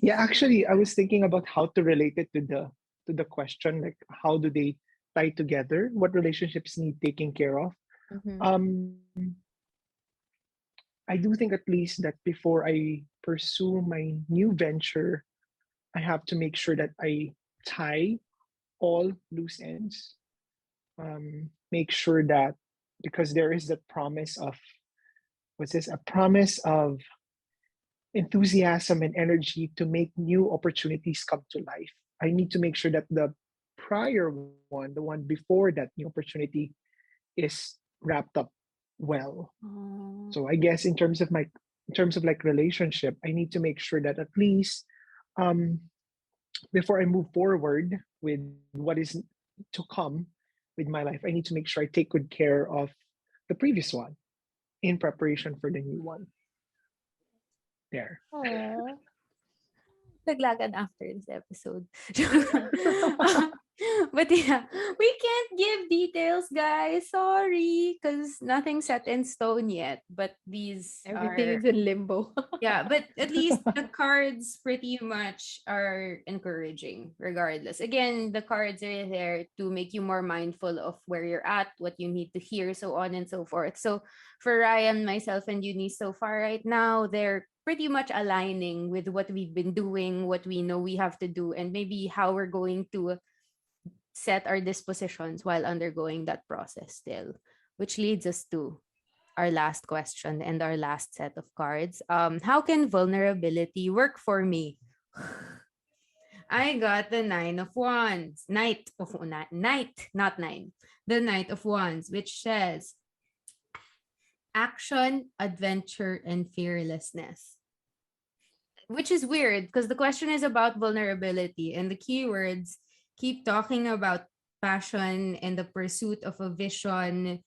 [SPEAKER 3] yeah, actually, I was thinking about how to relate it to the question, like how do they tie together? What relationships need taking care of?
[SPEAKER 1] Mm-hmm.
[SPEAKER 3] Um, I do think at least that before I pursue my new venture, I have to make sure that I tie all loose ends. Make sure that because there is that promise of what's this? A promise of enthusiasm and energy to make new opportunities come to life. I need to make sure that the prior one, the one before that new opportunity, is wrapped up well.
[SPEAKER 1] Oh.
[SPEAKER 3] So I guess in terms of like relationship, I need to make sure that at least um, before I move forward with what is to come with my life, I need to make sure I take good care of the previous one in preparation for the new one. There.
[SPEAKER 1] Aw.
[SPEAKER 2] Laglagan after this episode. But yeah, we can't give details, guys. Sorry, because nothing's set in stone yet. But these
[SPEAKER 1] Everything
[SPEAKER 2] are,
[SPEAKER 1] is in limbo.
[SPEAKER 2] yeah, but at least the cards pretty much are encouraging, regardless. Again, the cards are there to make you more mindful of where you're at, what you need to hear, so on and so forth. So for Ryan, myself, and Unisse so far right now, they're pretty much aligning with what we've been doing, what we know we have to do, and maybe how we're going to set our dispositions while undergoing that process still. Which leads us to our last question and our last set of cards. How can vulnerability work for me? I got the Nine of Wands, Knight, not nine, the Knight of Wands, which says action, adventure, and fearlessness. Which is weird because the question is about vulnerability, and the keywords keep talking about passion and the pursuit of a vision,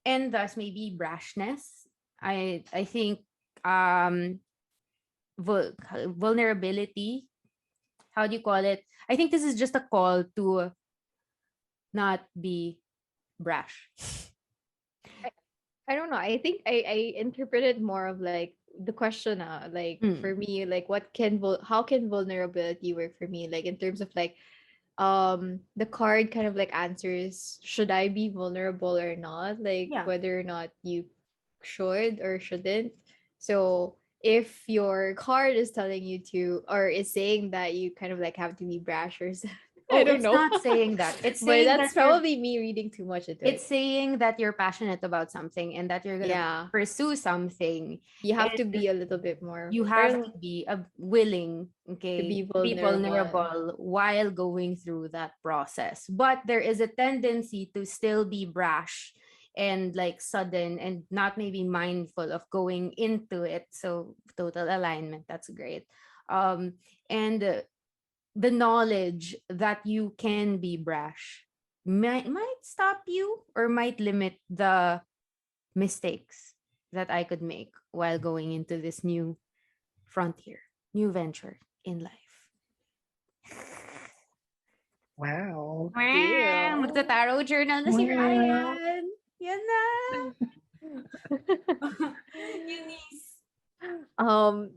[SPEAKER 2] and thus maybe brashness. I think um vulnerability, how do you call it? I think this is just a call to not be brash.
[SPEAKER 1] I, I don't know. I think I interpret it more of like the question like for
[SPEAKER 2] Mm,
[SPEAKER 1] me like how can vulnerability work for me like in terms of like the card kind of like answers should I be vulnerable or not, like
[SPEAKER 2] yeah.
[SPEAKER 1] whether or not you should or shouldn't. So if your card is telling you to or is saying that you kind of like have to be brash or I
[SPEAKER 2] Oh,
[SPEAKER 1] don't
[SPEAKER 2] it's
[SPEAKER 1] know.
[SPEAKER 2] not saying that. It's
[SPEAKER 1] But
[SPEAKER 2] saying
[SPEAKER 1] that's
[SPEAKER 2] that you're
[SPEAKER 1] probably me reading too much into
[SPEAKER 2] it's
[SPEAKER 1] it.
[SPEAKER 2] saying that you're passionate about something and that you're gonna
[SPEAKER 1] Yeah,
[SPEAKER 2] pursue something,
[SPEAKER 1] you have to
[SPEAKER 2] and
[SPEAKER 1] be a little bit more
[SPEAKER 2] you have to
[SPEAKER 1] parang
[SPEAKER 2] be willing,
[SPEAKER 1] to
[SPEAKER 2] okay,
[SPEAKER 1] be
[SPEAKER 2] to be
[SPEAKER 1] vulnerable.
[SPEAKER 2] vulnerable while going through that process. But there is a tendency to still be brash and like sudden and not maybe mindful of going into it. So total alignment, that's great. And the knowledge that you can be brash might stop you or might limit the mistakes that I could make while going into this new frontier, new venture in life.
[SPEAKER 3] Wow.
[SPEAKER 2] Wow,
[SPEAKER 1] Cool.
[SPEAKER 2] magta-tarot journal na si
[SPEAKER 3] Wow.
[SPEAKER 2] Ryan. Yan na. Eunice.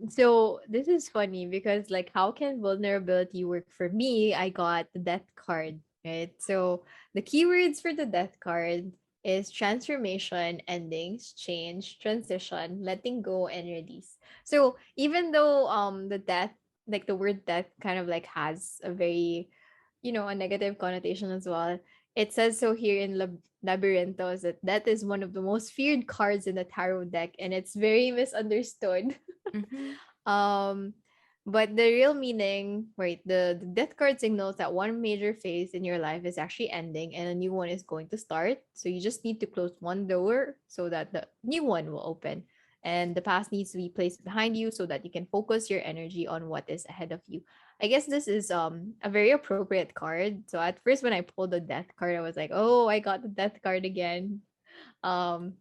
[SPEAKER 1] So this is funny because like how can vulnerability work for me? I got the death card, right? So the keywords for the death card is transformation, endings, change, transition, letting go, and release. So even though the death, like the word death kind of like has a very, a negative connotation as well. It says so here in Labyrinthos that is one of the most feared cards in the tarot deck, and it's very misunderstood.
[SPEAKER 2] Mhm.
[SPEAKER 1] um, But the real meaning, right? The death card signals that one major phase in your life is actually ending and a new one is going to start. So you just need to close one door so that the new one will open. And the past needs to be placed behind you so that you can focus your energy on what is ahead of you. I guess this is a very appropriate card. So at first when I pulled the death card, I was like, oh, I got the death card again. Um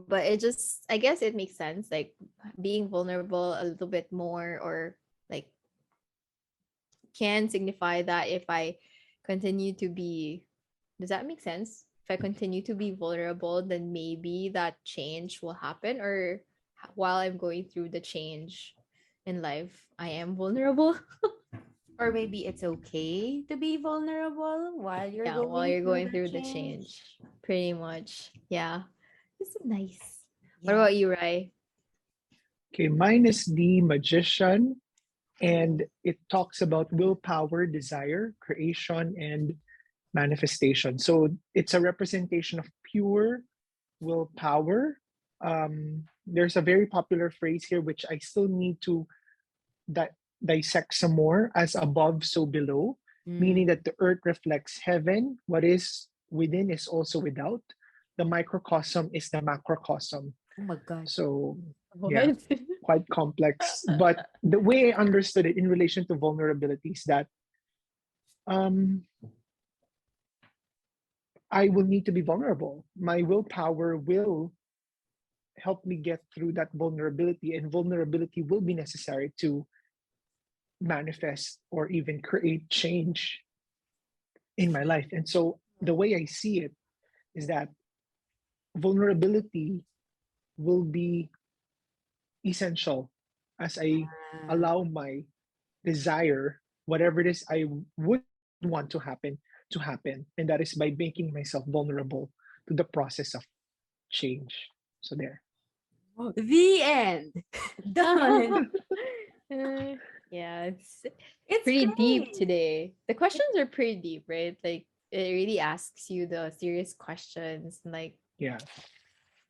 [SPEAKER 1] but it just, I guess it makes sense, like being vulnerable a little bit more, or like can signify that if I continue to be, does that make sense? If I continue to be vulnerable, then maybe that change will happen, or while I'm going through the change in life, I am vulnerable.
[SPEAKER 2] Or maybe it's okay to be vulnerable while you're
[SPEAKER 1] Yeah, while
[SPEAKER 2] going
[SPEAKER 1] you're
[SPEAKER 2] through
[SPEAKER 1] going
[SPEAKER 2] the
[SPEAKER 1] through the
[SPEAKER 2] change.
[SPEAKER 1] change. Pretty much. Yeah. This is nice. What
[SPEAKER 2] Yeah.
[SPEAKER 1] about you, Rai?
[SPEAKER 3] Okay, mine is the Magician, and it talks about willpower, desire, creation, and manifestation. So it's a representation of pure willpower. There's a very popular phrase here, which I still need to dissect some more, as above, so below,
[SPEAKER 2] Mm.
[SPEAKER 3] meaning that the earth reflects heaven. What is within is also without. The microcosm is the macrocosm.
[SPEAKER 2] Oh my god.
[SPEAKER 3] So, yeah,
[SPEAKER 1] What?
[SPEAKER 3] quite complex. But the way I understood it in relation to vulnerability is that um, I will need to be vulnerable. My willpower will help me get through that vulnerability, and vulnerability will be necessary to manifest or even create change in my life. And so the way I see it is that vulnerability will be essential as I
[SPEAKER 2] Ah.
[SPEAKER 3] allow my desire, whatever it is I would want to happen. And that is by making myself vulnerable to the process of change. So there.
[SPEAKER 2] The end. Done.
[SPEAKER 1] Uh, yeah, it's
[SPEAKER 2] It's
[SPEAKER 1] pretty deep
[SPEAKER 2] great.
[SPEAKER 1] today. The questions are pretty deep, right? Like it really asks you the serious questions, like,
[SPEAKER 3] Yeah.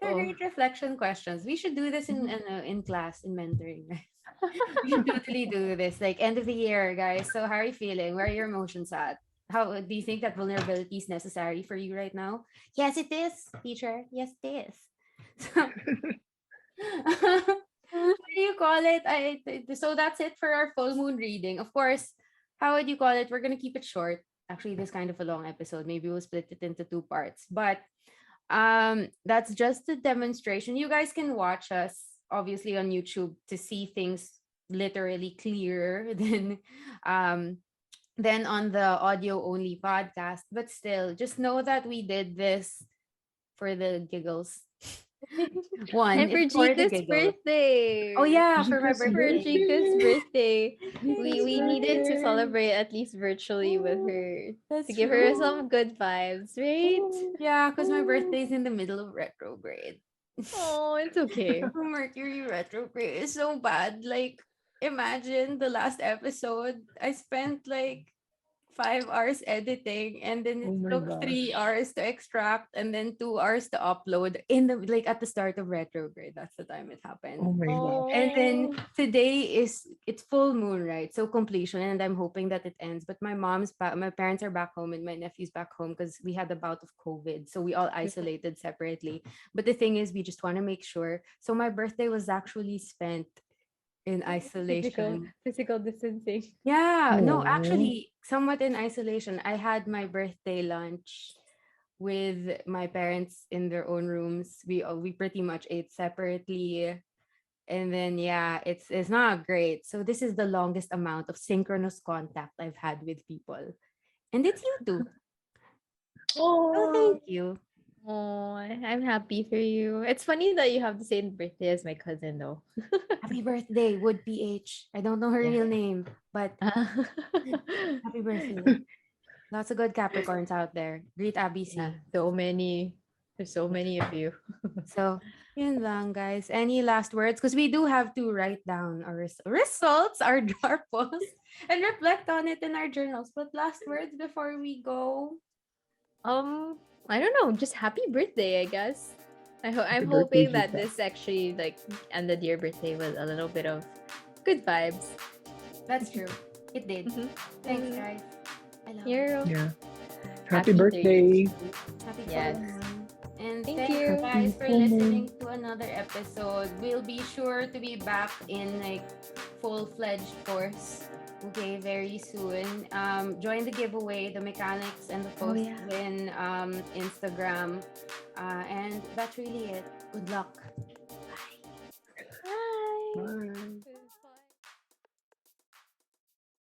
[SPEAKER 2] They're
[SPEAKER 1] oh.
[SPEAKER 2] great reflection questions. We should do this in class in mentoring. We should totally do this. Like end of the year, guys. So how are you feeling? Where are your emotions at? How do you think that vulnerability is necessary for you right now? Yes, it is, teacher. Yes, it is. So, what do you call it? So that's it for our full moon reading. Of course, how would you call it? We're gonna keep it short. Actually, this kind of a long episode. Maybe we'll split it into two parts. But that's just a demonstration. You guys can watch us obviously on YouTube to see things literally clearer um than on the audio only podcast, but still just know that we did this for the giggles. One,
[SPEAKER 1] And for
[SPEAKER 2] it's for the
[SPEAKER 1] Jika's
[SPEAKER 2] giggles. Oh
[SPEAKER 1] birthday.
[SPEAKER 2] yeah, for my
[SPEAKER 3] Jika's
[SPEAKER 1] For
[SPEAKER 2] birthday.
[SPEAKER 1] Jika's
[SPEAKER 3] birthday.
[SPEAKER 1] birthday.
[SPEAKER 3] Jika's
[SPEAKER 1] We needed to
[SPEAKER 3] birthday.
[SPEAKER 1] celebrate at least virtually with
[SPEAKER 2] Oh,
[SPEAKER 1] her to
[SPEAKER 2] that's
[SPEAKER 1] give her
[SPEAKER 2] true.
[SPEAKER 1] some good vibes, right?
[SPEAKER 2] Yeah, because my birthday's in the middle of retrograde.
[SPEAKER 1] Oh, it's okay.
[SPEAKER 2] Mercury retrograde is so bad. Like, imagine the last episode. I spent like 5 hours editing, and then it
[SPEAKER 3] Oh my
[SPEAKER 2] took three
[SPEAKER 3] gosh.
[SPEAKER 2] hours to extract, and then 2 hours to upload in the like at the start of retrograde. That's the time it happened.
[SPEAKER 3] Oh my gosh.
[SPEAKER 2] And then
[SPEAKER 1] Oh.
[SPEAKER 2] today is it's full moon, right? So completion, and I'm hoping that it ends. But my parents are back home, and my nephew's back home because we had a bout of COVID, so we all isolated separately. But the thing is, we just want to make sure. So my birthday was actually spent in
[SPEAKER 1] Physical
[SPEAKER 2] isolation.
[SPEAKER 1] physical distancing.
[SPEAKER 2] Yeah, no,
[SPEAKER 3] Oh.
[SPEAKER 2] actually, somewhat in isolation. I had my birthday lunch with my parents in their own rooms. We pretty much ate separately, and then yeah, it's not great. So this is the longest amount of synchronous contact I've had with people. And it's you too. So
[SPEAKER 1] Oh.
[SPEAKER 2] thank you.
[SPEAKER 1] Oh, I'm happy for you. It's funny that you have the same birthday as my cousin though.
[SPEAKER 2] Happy birthday, Wood PH. I don't know her
[SPEAKER 1] Yeah.
[SPEAKER 2] real name, but happy birthday. Lots of good Capricorns out there. Greet Abby
[SPEAKER 1] Yeah,
[SPEAKER 2] C.
[SPEAKER 1] so many. There's so many of you.
[SPEAKER 2] So, yun lang, guys. Any last words? Because we do have to write down our results, our jar polls, and reflect on it in our journals. But last words before we go?
[SPEAKER 1] Um, I don't know. Just happy birthday, I guess. I'm
[SPEAKER 3] Happy birthday,
[SPEAKER 1] hoping that
[SPEAKER 3] Jika.
[SPEAKER 1] this actually like ended your birthday with a little bit of good vibes.
[SPEAKER 2] That's true. It did.
[SPEAKER 1] Mhm.
[SPEAKER 2] Thanks,
[SPEAKER 1] Mhm.
[SPEAKER 2] guys. I love it.
[SPEAKER 1] You're
[SPEAKER 3] Yeah. Happy
[SPEAKER 4] Happy birthday.
[SPEAKER 3] birthday.
[SPEAKER 2] Happy full
[SPEAKER 4] Yes.
[SPEAKER 2] moon. And
[SPEAKER 1] Thank
[SPEAKER 2] thanks,
[SPEAKER 1] you.
[SPEAKER 3] Happy
[SPEAKER 2] guys, for
[SPEAKER 3] full moon.
[SPEAKER 2] listening to another episode. We'll be sure to be back in like full-fledged force. Okay, very soon. Join the giveaway, the mechanics and the
[SPEAKER 1] Oh
[SPEAKER 2] posts
[SPEAKER 1] yeah.
[SPEAKER 2] in Instagram. And that's really it. Good luck. Bye.
[SPEAKER 1] Bye.
[SPEAKER 4] Bye.